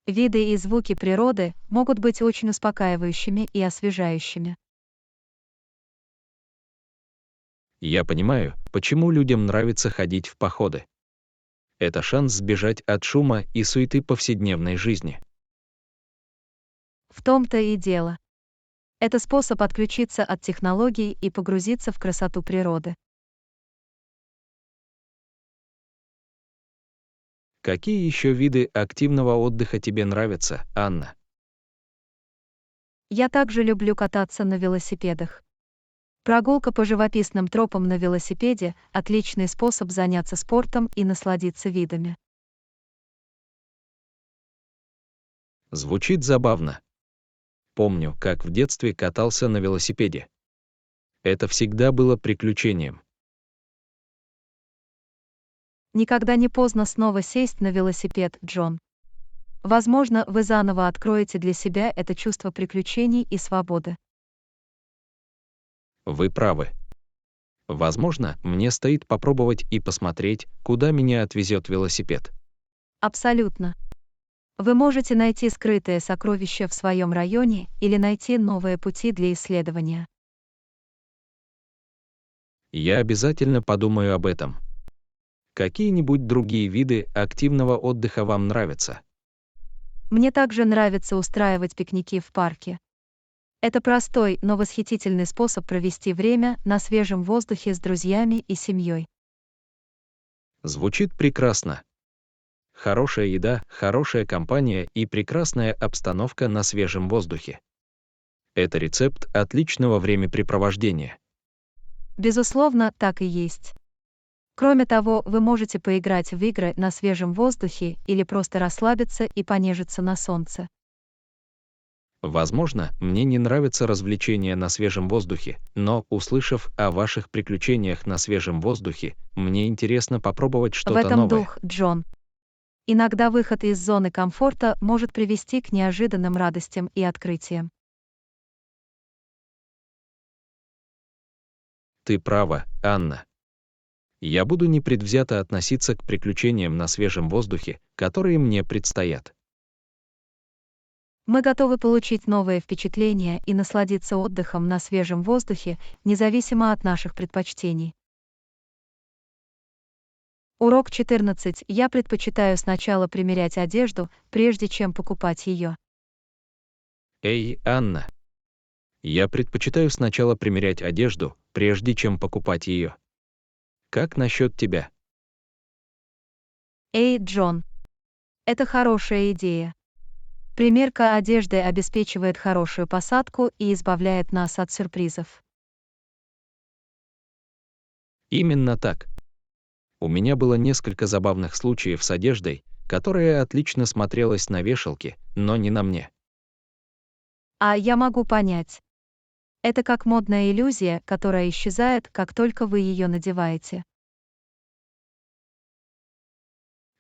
Speaker 1: Виды и звуки природы могут быть очень успокаивающими и освежающими.
Speaker 2: Я понимаю, почему людям нравится ходить в походы. Это шанс сбежать от шума и суеты повседневной жизни.
Speaker 1: В том-то и дело. Это способ отключиться от технологий и погрузиться в красоту природы.
Speaker 2: Какие еще виды активного отдыха тебе нравятся, Анна?
Speaker 1: Я также люблю кататься на велосипедах. Прогулка по живописным тропам на велосипеде — отличный способ заняться спортом и насладиться видами.
Speaker 2: Звучит забавно. Помню, как в детстве катался на велосипеде. Это всегда было приключением.
Speaker 1: Никогда не поздно снова сесть на велосипед, Джон. Возможно, вы заново откроете для себя это чувство приключений и свободы.
Speaker 2: Вы правы. Возможно, мне стоит попробовать и посмотреть, куда меня отвезет велосипед.
Speaker 1: Абсолютно. Вы можете найти скрытые сокровища в своем районе или найти новые пути для исследования.
Speaker 2: Я обязательно подумаю об этом. Какие-нибудь другие виды активного отдыха вам нравятся?
Speaker 1: Мне также нравится устраивать пикники в парке. Это простой, но восхитительный способ провести время на свежем воздухе с друзьями и семьей.
Speaker 2: Звучит прекрасно. Хорошая еда, хорошая компания и прекрасная обстановка на свежем воздухе. Это рецепт отличного времяпрепровождения.
Speaker 1: Безусловно, так и есть. Кроме того, вы можете поиграть в игры на свежем воздухе или просто расслабиться и понежиться на солнце.
Speaker 2: Возможно, мне не нравятся развлечения на свежем воздухе, но, услышав о ваших приключениях на свежем воздухе, мне интересно попробовать
Speaker 1: В
Speaker 2: что-то
Speaker 1: этом
Speaker 2: новое.
Speaker 1: дух, Джон. Иногда выход из зоны комфорта может привести к неожиданным радостям и открытиям.
Speaker 2: Ты права, Анна. Я буду непредвзято относиться к приключениям на свежем воздухе, которые мне предстоят.
Speaker 1: Мы готовы получить новые впечатления и насладиться отдыхом на свежем воздухе, независимо от наших предпочтений. Урок 14. Я предпочитаю сначала примерять одежду, прежде чем покупать ее.
Speaker 2: Эй, Анна. Я предпочитаю сначала примерять одежду, прежде чем покупать ее. Как насчет тебя?
Speaker 1: Эй, Джон. Это хорошая идея. Примерка одежды обеспечивает хорошую посадку и избавляет нас от сюрпризов.
Speaker 2: Именно так. У меня было несколько забавных случаев с одеждой, которая отлично смотрелась на вешалке, но не на мне.
Speaker 1: А я могу понять. Это как модная иллюзия, которая исчезает, как только вы ее надеваете.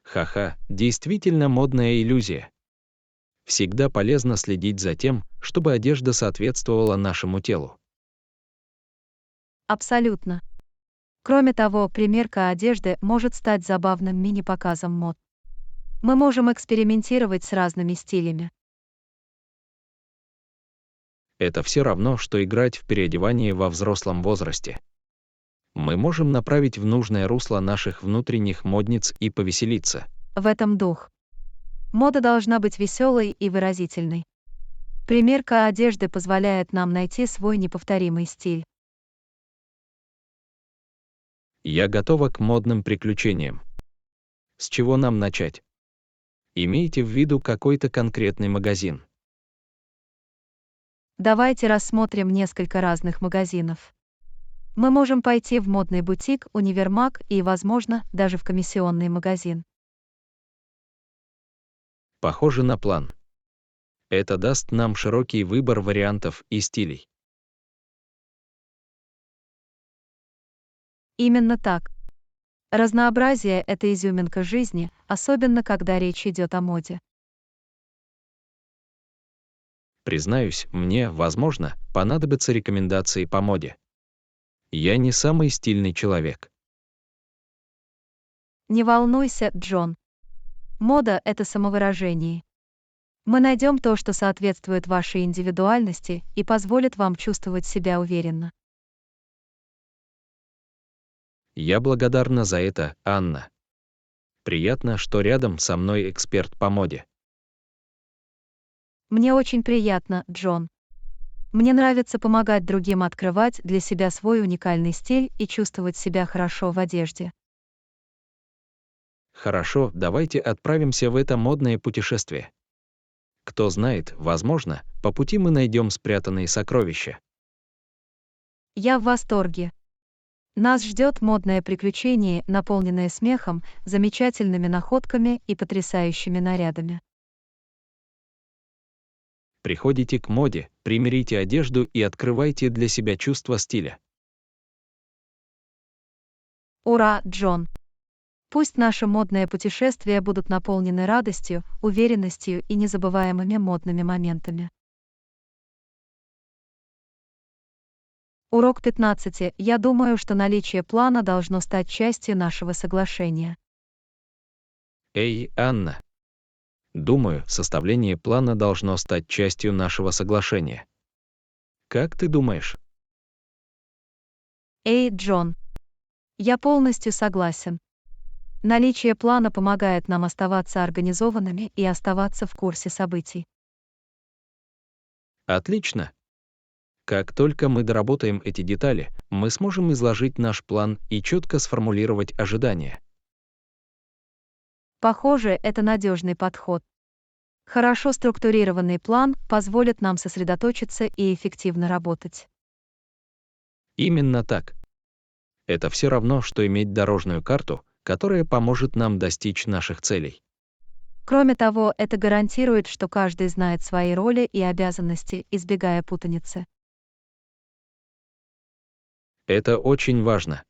Speaker 2: Ха-ха, действительно модная иллюзия. Всегда полезно следить за тем, чтобы одежда соответствовала нашему телу.
Speaker 1: Абсолютно. Кроме того, примерка одежды может стать забавным мини-показом мод. Мы можем экспериментировать с разными стилями.
Speaker 2: Это все равно, что играть в переодевание во взрослом возрасте. Мы можем направить в нужное русло наших внутренних модниц и повеселиться.
Speaker 1: В этом дух. Мода должна быть веселой и выразительной. Примерка одежды позволяет нам найти свой неповторимый стиль.
Speaker 2: Я готова к модным приключениям. С чего нам начать? Имейте в виду какой-то конкретный магазин.
Speaker 1: Давайте рассмотрим несколько разных магазинов. Мы можем пойти в модный бутик, универмаг и, возможно, даже в комиссионный магазин.
Speaker 2: Похоже на план. Это даст нам широкий выбор вариантов и стилей.
Speaker 1: Именно так. Разнообразие — это изюминка жизни, особенно когда речь идет о моде.
Speaker 2: Признаюсь, мне, возможно, понадобятся рекомендации по моде. Я не самый стильный человек.
Speaker 1: Не волнуйся, Джон. Мода — это самовыражение. Мы найдем то, что соответствует вашей индивидуальности и позволит вам чувствовать себя уверенно.
Speaker 2: Я благодарна за это, Анна. Приятно, что рядом со мной эксперт по моде.
Speaker 1: Мне очень приятно, Джон. Мне нравится помогать другим открывать для себя свой уникальный стиль и чувствовать себя хорошо в одежде.
Speaker 2: Хорошо, давайте отправимся в это модное путешествие. Кто знает, возможно, по пути мы найдем спрятанные сокровища.
Speaker 1: Я в восторге. Нас ждет модное приключение, наполненное смехом, замечательными находками и потрясающими нарядами.
Speaker 2: Приходите к моде, примерите одежду и открывайте для себя чувство стиля.
Speaker 1: Ура, Джон! Пусть наши модные путешествия будут наполнены радостью, уверенностью и незабываемыми модными моментами. Урок 15. Я думаю, что наличие плана должно стать частью нашего соглашения.
Speaker 2: Эй, Анна. Думаю, составление плана должно стать частью нашего соглашения. Как ты думаешь?
Speaker 1: Эй, Джон. Я полностью согласен. Наличие плана помогает нам оставаться организованными и оставаться в курсе событий.
Speaker 2: Отлично. Как только мы доработаем эти детали, мы сможем изложить наш план и четко сформулировать ожидания.
Speaker 1: Похоже, это надежный подход. Хорошо структурированный план позволит нам сосредоточиться и эффективно работать.
Speaker 2: Именно так. Это все равно, что иметь дорожную карту, которая поможет нам достичь наших целей.
Speaker 1: Кроме того, это гарантирует, что каждый знает свои роли и обязанности, избегая путаницы.
Speaker 2: Это очень важно.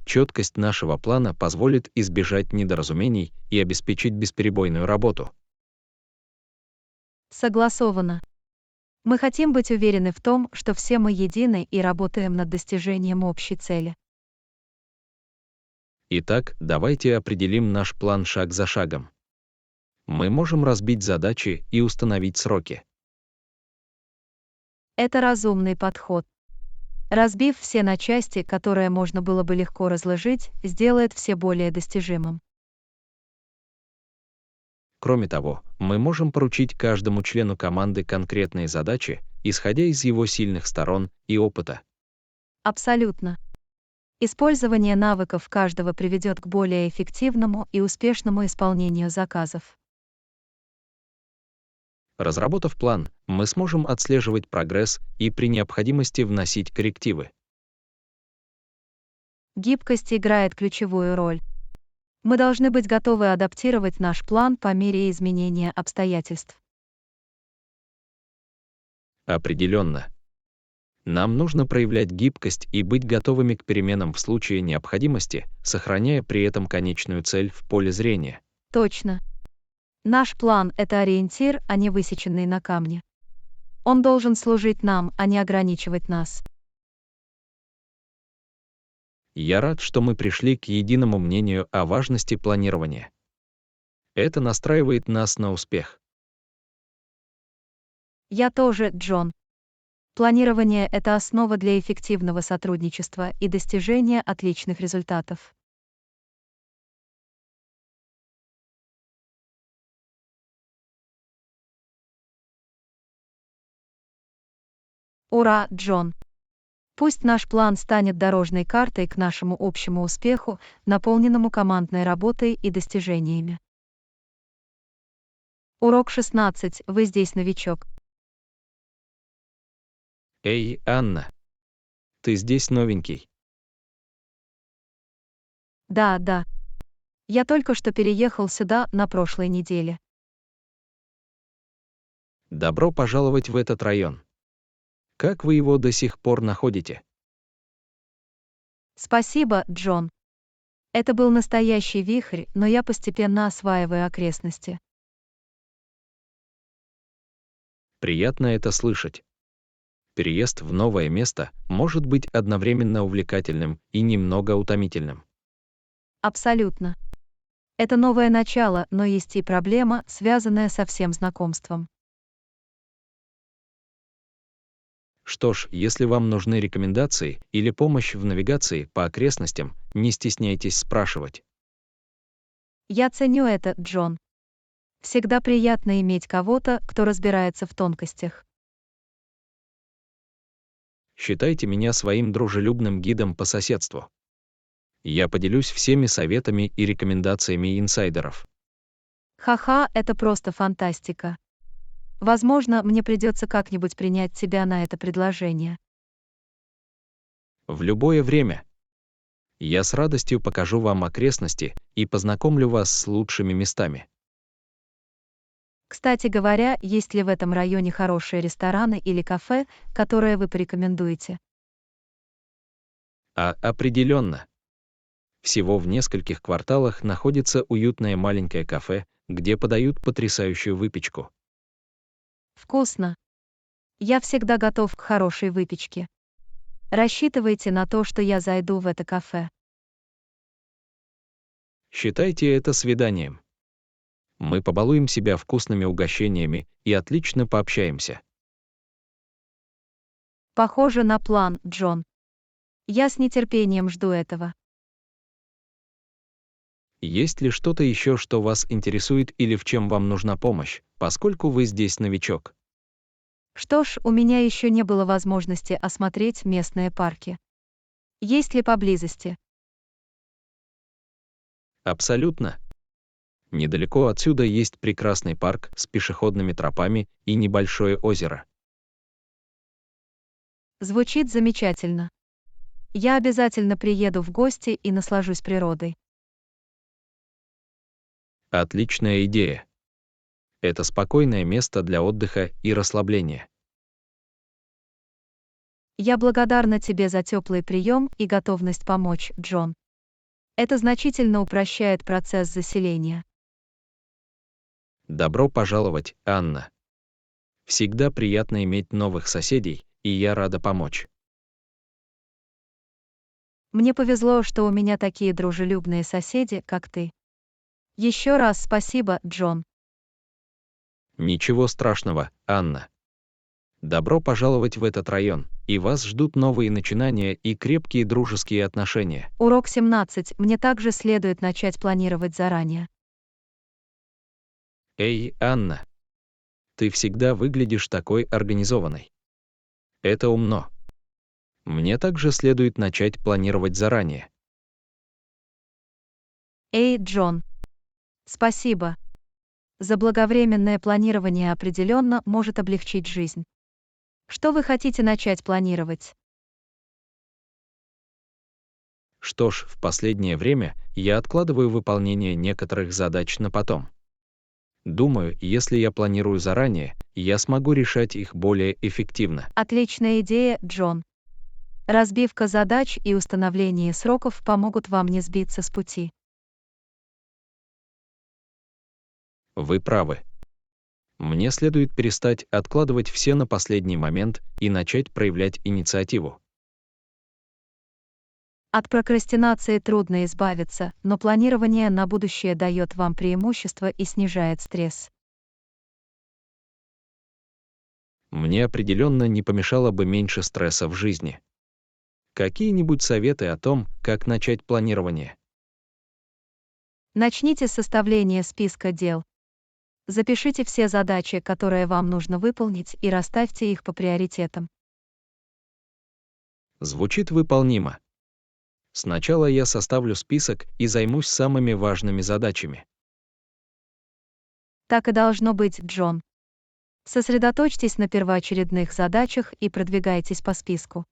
Speaker 2: Четкость нашего плана позволит избежать недоразумений и обеспечить бесперебойную работу.
Speaker 1: Согласовано. Мы хотим быть уверены в том, что все мы едины и работаем над достижением общей цели.
Speaker 2: Итак, давайте определим наш план шаг за шагом. Мы можем разбить задачи и установить сроки.
Speaker 1: Это разумный подход. Разбив все на части, которые можно было бы легко разложить, сделает все более достижимым.
Speaker 2: Кроме того, мы можем поручить каждому члену команды конкретные задачи, исходя из его сильных сторон и опыта.
Speaker 1: Абсолютно. Использование навыков каждого приведет к более эффективному и успешному исполнению заказов.
Speaker 2: Разработав план, мы сможем отслеживать прогресс и при необходимости вносить коррективы.
Speaker 1: Гибкость играет ключевую роль. Мы должны быть готовы адаптировать наш план по мере изменения обстоятельств.
Speaker 2: Определенно. Нам нужно проявлять гибкость и быть готовыми к переменам в случае необходимости, сохраняя при этом конечную цель в поле зрения.
Speaker 1: Точно. Наш план — это ориентир, а не высеченный на камне. Он должен служить нам, а не ограничивать нас.
Speaker 2: Я рад, что мы пришли к единому мнению о важности планирования. Это настраивает нас на успех.
Speaker 1: Я тоже, Джон. Планирование — это основа для эффективного сотрудничества и достижения отличных результатов. Ура, Джон! Пусть наш план станет дорожной картой к нашему общему успеху, наполненному командной работой и достижениями. Урок 16. Вы здесь новичок.
Speaker 2: Эй, Анна. Ты здесь новенький.
Speaker 1: Да. Я только что переехал сюда на прошлой неделе.
Speaker 2: Добро пожаловать в этот район. Как вы его до сих пор находите?
Speaker 1: Спасибо, Джон. Это был настоящий вихрь, но я постепенно осваиваю окрестности.
Speaker 2: Приятно это слышать. Переезд в новое место может быть одновременно увлекательным и немного утомительным.
Speaker 1: Абсолютно. Это новое начало, но есть и проблема, связанная со всем знакомством.
Speaker 2: Что ж, если вам нужны рекомендации или помощь в навигации по окрестностям, не стесняйтесь спрашивать.
Speaker 1: Я ценю это, Джон. Всегда приятно иметь кого-то, кто разбирается в тонкостях.
Speaker 2: Считайте меня своим дружелюбным гидом по соседству. Я поделюсь всеми советами и рекомендациями инсайдеров.
Speaker 1: Ха-ха, это просто фантастика. Возможно, мне придется как-нибудь принять тебя на это предложение.
Speaker 2: В любое время. Я с радостью покажу вам окрестности и познакомлю вас с лучшими местами.
Speaker 1: Кстати говоря, есть ли в этом районе хорошие рестораны или кафе, которые вы порекомендуете?
Speaker 2: Определенно. Всего в нескольких кварталах находится уютное маленькое кафе, где подают потрясающую выпечку.
Speaker 1: Вкусно. Я всегда готов к хорошей выпечке. Рассчитывайте на то, что я зайду в это кафе.
Speaker 2: Считайте это свиданием. Мы побалуем себя вкусными угощениями и отлично пообщаемся.
Speaker 1: Похоже на план, Джон. Я с нетерпением жду этого.
Speaker 2: Есть ли что-то еще, что вас интересует или в чем вам нужна помощь, поскольку вы здесь новичок?
Speaker 1: Что ж, у меня еще не было возможности осмотреть местные парки. Есть ли поблизости?
Speaker 2: Абсолютно. Недалеко отсюда есть прекрасный парк с пешеходными тропами и небольшое озеро.
Speaker 1: Звучит замечательно. Я обязательно приеду в гости и наслажусь природой.
Speaker 2: Отличная идея. Это спокойное место для отдыха и расслабления.
Speaker 1: Я благодарна тебе за теплый прием и готовность помочь, Джон. Это значительно упрощает процесс заселения.
Speaker 2: Добро пожаловать, Анна. Всегда приятно иметь новых соседей, и я рада помочь.
Speaker 1: Мне повезло, что у меня такие дружелюбные соседи, как ты. Еще раз спасибо, Джон.
Speaker 2: Ничего страшного, Анна. Добро пожаловать в этот район, и вас ждут новые начинания и крепкие дружеские отношения.
Speaker 1: Урок 17. Мне также следует начать планировать заранее.
Speaker 2: Эй, Анна. Ты всегда выглядишь такой организованной. Это умно. Мне также следует начать планировать заранее.
Speaker 1: Эй, Джон. Спасибо. Заблаговременное планирование определенно может облегчить жизнь. Что вы хотите начать планировать?
Speaker 2: Что ж, в последнее время я откладываю выполнение некоторых задач на потом. Думаю, если я планирую заранее, я смогу решать их более эффективно.
Speaker 1: Отличная идея, Джон. Разбивка задач и установление сроков помогут вам не сбиться с пути.
Speaker 2: Вы правы. Мне следует перестать откладывать все на последний момент и начать проявлять инициативу.
Speaker 1: От прокрастинации трудно избавиться, но планирование на будущее дает вам преимущество и снижает стресс.
Speaker 2: Мне определенно не помешало бы меньше стресса в жизни. Какие-нибудь советы о том, как начать планирование?
Speaker 1: Начните с составления списка дел. Запишите все задачи, которые вам нужно выполнить, и расставьте их по приоритетам.
Speaker 2: Звучит выполнимо. Сначала я составлю список и займусь самыми важными задачами.
Speaker 1: Так и должно быть, Джон. Сосредоточьтесь на первоочередных задачах и продвигайтесь по списку.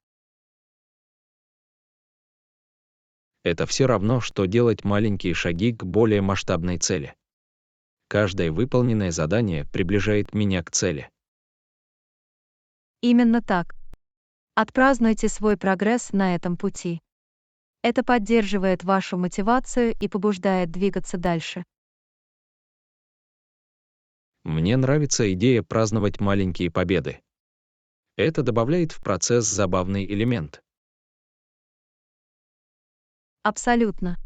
Speaker 2: Это все равно, что делать маленькие шаги к более масштабной цели. Каждое выполненное задание приближает меня к цели.
Speaker 1: Именно так. Отпразднуйте свой прогресс на этом пути. Это поддерживает вашу мотивацию и побуждает двигаться дальше.
Speaker 2: Мне нравится идея праздновать маленькие победы. Это добавляет в процесс забавный элемент.
Speaker 1: Абсолютно.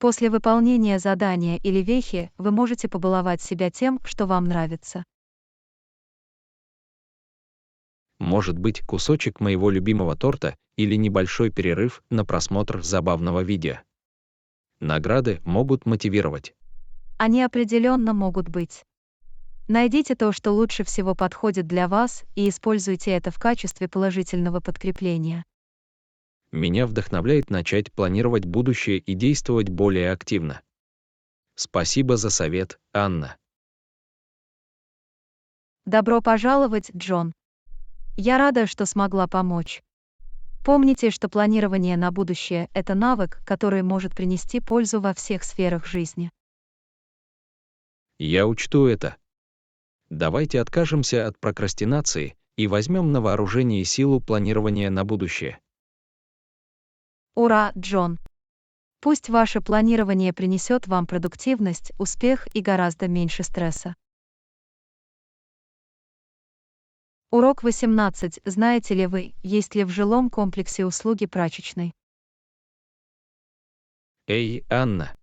Speaker 1: После выполнения задания или вехи вы можете побаловать себя тем, что вам нравится.
Speaker 2: Может быть, кусочек моего любимого торта или небольшой перерыв на просмотр забавного видео. Награды могут мотивировать.
Speaker 1: Они определенно могут быть. Найдите то, что лучше всего подходит для вас, и используйте это в качестве положительного подкрепления.
Speaker 2: Меня вдохновляет начать планировать будущее и действовать более активно. Спасибо за совет, Анна.
Speaker 1: Добро пожаловать, Джон. Я рада, что смогла помочь. Помните, что планирование на будущее – это навык, который может принести пользу во всех сферах жизни.
Speaker 2: Я учту это. Давайте откажемся от прокрастинации и возьмем на вооружение силу планирования на будущее.
Speaker 1: Ура, Джон! Пусть ваше планирование принесет вам продуктивность, успех и гораздо меньше стресса. Урок 18. Знаете ли вы, есть ли в жилом комплексе услуги прачечной?
Speaker 2: Эй, Анна.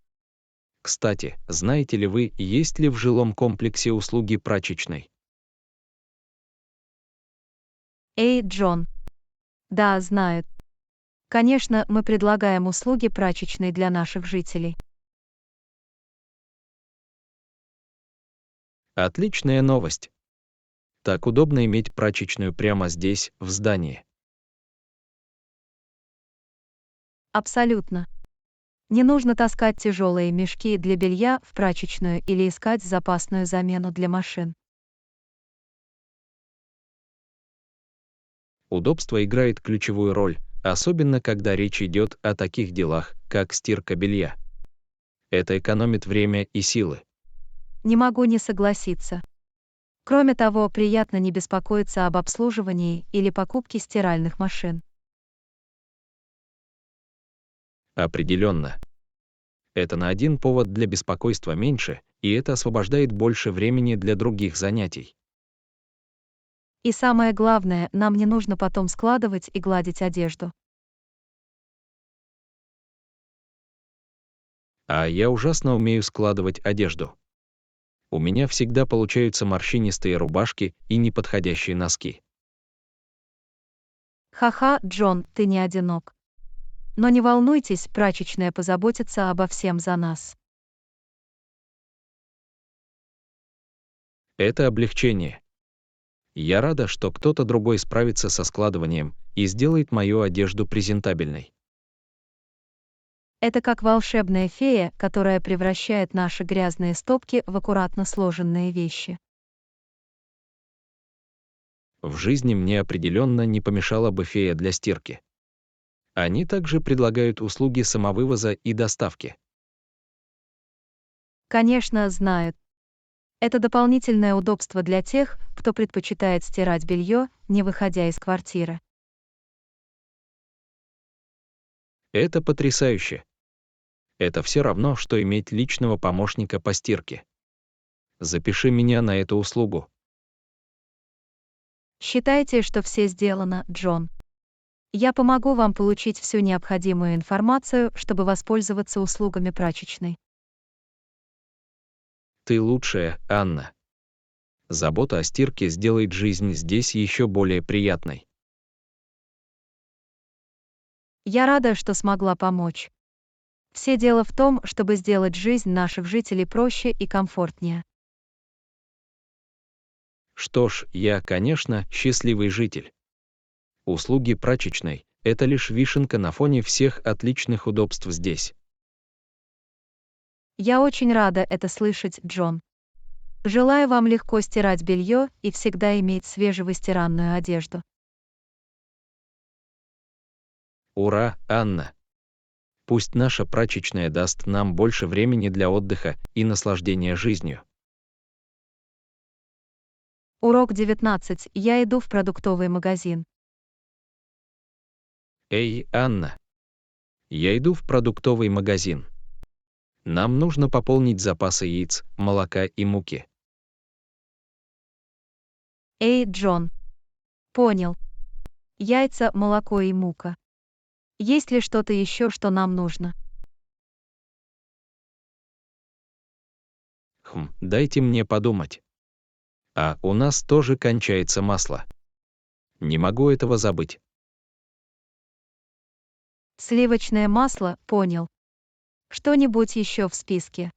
Speaker 2: Кстати, знаете ли вы, есть ли в жилом комплексе услуги прачечной?
Speaker 1: Эй, Джон. Да, знают. Конечно, мы предлагаем услуги прачечной для наших жителей.
Speaker 2: Отличная новость. Так удобно иметь прачечную прямо здесь, в здании.
Speaker 1: Абсолютно. Не нужно таскать тяжелые мешки для белья в прачечную или искать запасную замену для машин.
Speaker 2: Удобство играет ключевую роль, особенно когда речь идет о таких делах, как стирка белья. Это экономит время и силы.
Speaker 1: Не могу не согласиться. Кроме того, приятно не беспокоиться об обслуживании или покупке стиральных машин.
Speaker 2: Определенно. Это на один повод для беспокойства меньше, и это освобождает больше времени для других занятий.
Speaker 1: И самое главное, нам не нужно потом складывать и гладить одежду.
Speaker 2: А я ужасно умею складывать одежду. У меня всегда получаются морщинистые рубашки и неподходящие носки.
Speaker 1: Ха-ха, Джон, ты не одинок. Но не волнуйтесь, прачечная позаботится обо всем за нас.
Speaker 2: Это облегчение. Я рада, что кто-то другой справится со складыванием и сделает мою одежду презентабельной.
Speaker 1: Это как волшебная фея, которая превращает наши грязные стопки в аккуратно сложенные вещи.
Speaker 2: В жизни мне определенно не помешала бы фея для стирки. Они также предлагают услуги самовывоза и доставки.
Speaker 1: Конечно, знают. Это дополнительное удобство для тех, кто предпочитает стирать белье, не выходя из квартиры.
Speaker 2: Это потрясающе. Это все равно, что иметь личного помощника по стирке. Запиши меня на эту услугу.
Speaker 1: Считайте, что все сделано, Джон. Я помогу вам получить всю необходимую информацию, чтобы воспользоваться услугами прачечной.
Speaker 2: Ты лучшая, Анна. Забота о стирке сделает жизнь здесь еще более приятной.
Speaker 1: Я рада, что смогла помочь. Все дело в том, чтобы сделать жизнь наших жителей проще и комфортнее.
Speaker 2: Что ж, я, конечно, счастливый житель. Услуги прачечной — это лишь вишенка на фоне всех отличных удобств здесь.
Speaker 1: Я очень рада это слышать, Джон. Желаю вам легко стирать белье и всегда иметь свежевыстиранную одежду.
Speaker 2: Ура, Анна! Пусть наша прачечная даст нам больше времени для отдыха и наслаждения жизнью.
Speaker 1: Урок 19. Я иду в продуктовый магазин.
Speaker 2: Эй, Анна! Я иду в продуктовый магазин. Нам нужно пополнить запасы яиц, молока и муки.
Speaker 1: Эй, Джон. Понял. Яйца, молоко и мука. Есть ли что-то еще, что нам нужно?
Speaker 2: Дайте мне подумать. А у нас тоже кончается масло. Не могу этого забыть.
Speaker 1: Сливочное масло, понял. Что-нибудь еще в списке?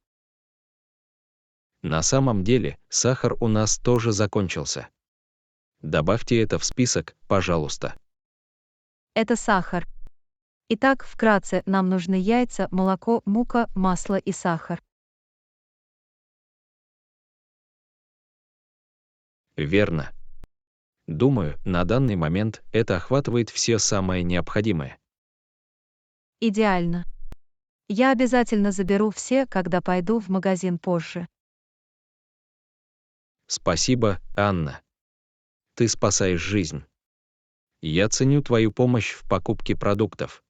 Speaker 2: На самом деле, сахар у нас тоже закончился. Добавьте это в список, пожалуйста.
Speaker 1: Это сахар. Итак, вкратце, нам нужны яйца, молоко, мука, масло и сахар.
Speaker 2: Верно. Думаю, на данный момент это охватывает все самое необходимое.
Speaker 1: Идеально. Я обязательно заберу все, когда пойду в магазин позже.
Speaker 2: Спасибо, Анна. Ты спасаешь жизнь. Я ценю твою помощь в покупке продуктов.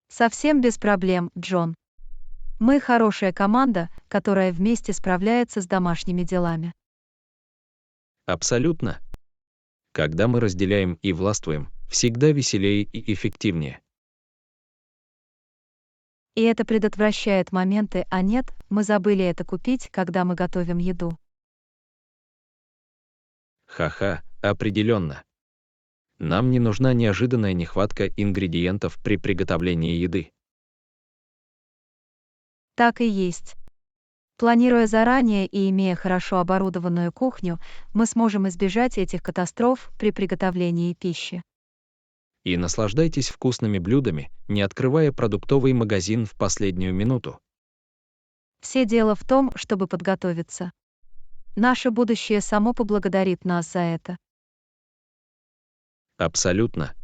Speaker 1: Совсем без проблем, Джон. Мы хорошая команда, которая вместе справляется с домашними делами.
Speaker 2: Абсолютно. Когда мы разделяем и властвуем, всегда веселее и эффективнее.
Speaker 1: И это предотвращает моменты «а нет, мы забыли это купить, когда мы готовим еду».
Speaker 2: Ха-ха, определенно. Нам не нужна неожиданная нехватка ингредиентов при приготовлении еды.
Speaker 1: Так и есть. Планируя заранее и имея хорошо оборудованную кухню, мы сможем избежать этих катастроф при приготовлении пищи.
Speaker 2: И наслаждайтесь вкусными блюдами, не открывая продуктовый магазин в последнюю минуту.
Speaker 1: Все дело в том, чтобы подготовиться. Наше будущее само поблагодарит нас за это.
Speaker 2: Абсолютно.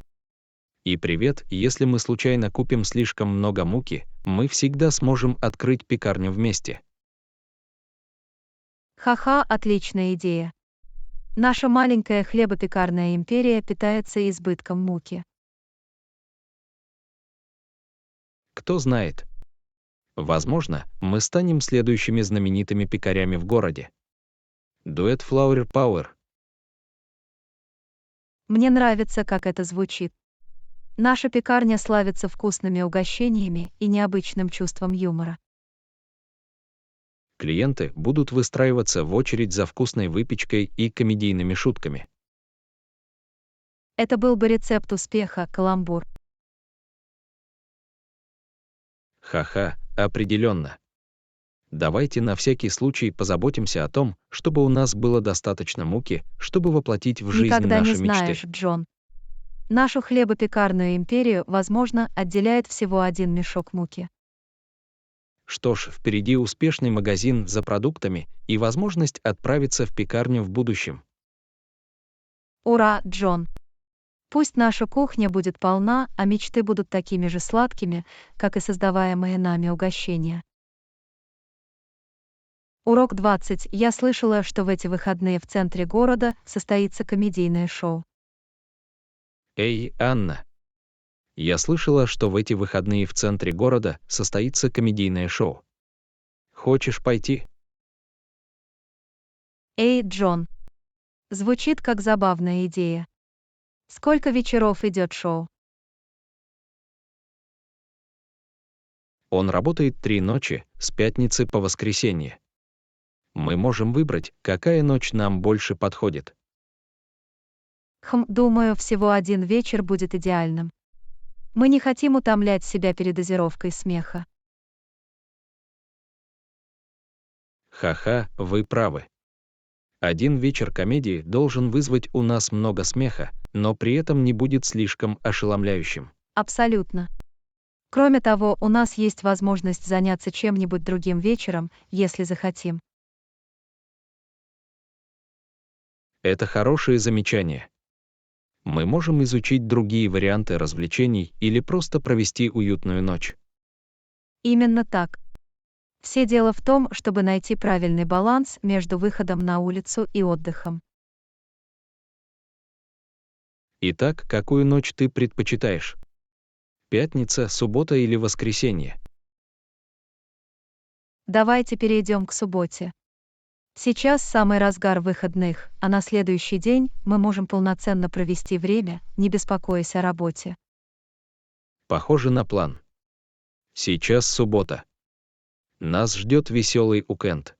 Speaker 2: И привет, если мы случайно купим слишком много муки, мы всегда сможем открыть пекарню вместе.
Speaker 1: Ха-ха, отличная идея. Наша маленькая хлебопекарная империя питается избытком муки.
Speaker 2: Кто знает? Возможно, мы станем следующими знаменитыми пекарями в городе. Дуэт Flour Power.
Speaker 1: Мне нравится, как это звучит. Наша пекарня славится вкусными угощениями и необычным чувством юмора.
Speaker 2: Клиенты будут выстраиваться в очередь за вкусной выпечкой и комедийными шутками.
Speaker 1: Это был бы рецепт успеха, каламбур.
Speaker 2: Ха-ха, определенно. Давайте на всякий случай позаботимся о том, чтобы у нас было достаточно муки, чтобы воплотить в жизнь
Speaker 1: Никогда не
Speaker 2: наши
Speaker 1: знаешь,
Speaker 2: мечты.
Speaker 1: Джон. Нашу хлебопекарную империю, возможно, отделяет всего один мешок муки.
Speaker 2: Что ж, впереди успешный магазин за продуктами и возможность отправиться в пекарню в будущем.
Speaker 1: Ура, Джон! Пусть наша кухня будет полна, а мечты будут такими же сладкими, как и создаваемые нами угощения. Урок 20. Я слышала, что в эти выходные в центре города состоится комедийное шоу.
Speaker 2: Эй, Анна. Я слышала, что в эти выходные в центре города состоится комедийное шоу. Хочешь пойти?
Speaker 1: Эй, Джон! Звучит как забавная идея. Сколько вечеров идет шоу?
Speaker 2: Он работает 3 ночи, с пятницы по воскресенье. Мы можем выбрать, какая ночь нам больше подходит.
Speaker 1: Думаю, всего один вечер будет идеальным. Мы не хотим утомлять себя передозировкой смеха.
Speaker 2: Ха-ха, вы правы. Один вечер комедии должен вызвать у нас много смеха, но при этом не будет слишком ошеломляющим.
Speaker 1: Абсолютно. Кроме того, у нас есть возможность заняться чем-нибудь другим вечером, если захотим.
Speaker 2: Это хорошее замечание. Мы можем изучить другие варианты развлечений или просто провести уютную ночь.
Speaker 1: Именно так. Все дело в том, чтобы найти правильный баланс между выходом на улицу и отдыхом.
Speaker 2: Итак, какую ночь ты предпочитаешь? Пятница, суббота или воскресенье?
Speaker 1: Давайте перейдем к субботе. Сейчас самый разгар выходных, а на следующий день мы можем полноценно провести время, не беспокоясь о работе.
Speaker 2: Похоже на план. Сейчас суббота. Нас ждет веселый уикенд.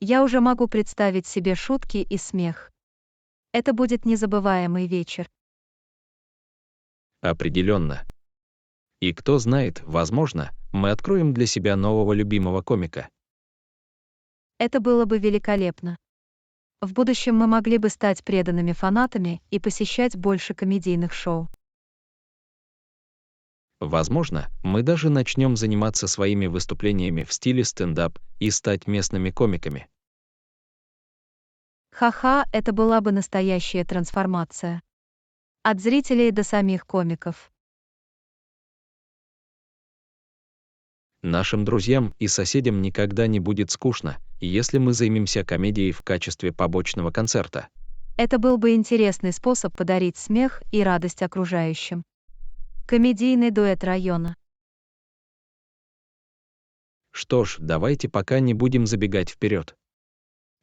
Speaker 1: Я уже могу представить себе шутки и смех. Это будет незабываемый вечер.
Speaker 2: Определенно. И кто знает, возможно, мы откроем для себя нового любимого комика.
Speaker 1: Это было бы великолепно. В будущем мы могли бы стать преданными фанатами и посещать больше комедийных шоу.
Speaker 2: Возможно, мы даже начнем заниматься своими выступлениями в стиле стендап и стать местными комиками.
Speaker 1: Ха-ха, это была бы настоящая трансформация. От зрителей до самих комиков.
Speaker 2: Нашим друзьям и соседям никогда не будет скучно, если мы займемся комедией в качестве побочного концерта.
Speaker 1: Это был бы интересный способ подарить смех и радость окружающим. Комедийный дуэт района.
Speaker 2: Что ж, давайте пока не будем забегать вперед.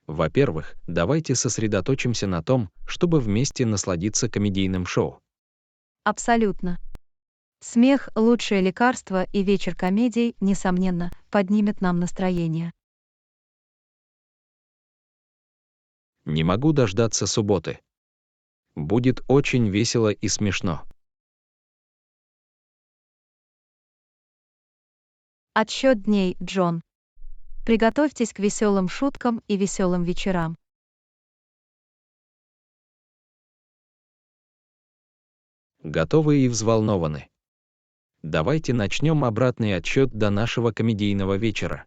Speaker 2: Во-первых, давайте сосредоточимся на том, чтобы вместе насладиться комедийным шоу.
Speaker 1: Абсолютно. Смех – лучшее лекарство, и вечер комедий, несомненно, поднимет нам настроение.
Speaker 2: Не могу дождаться субботы. Будет очень весело и смешно.
Speaker 1: Отсчет дней, Джон. Приготовьтесь к веселым шуткам и веселым вечерам.
Speaker 2: Готовы и взволнованы. Давайте начнем обратный отсчет до нашего комедийного вечера.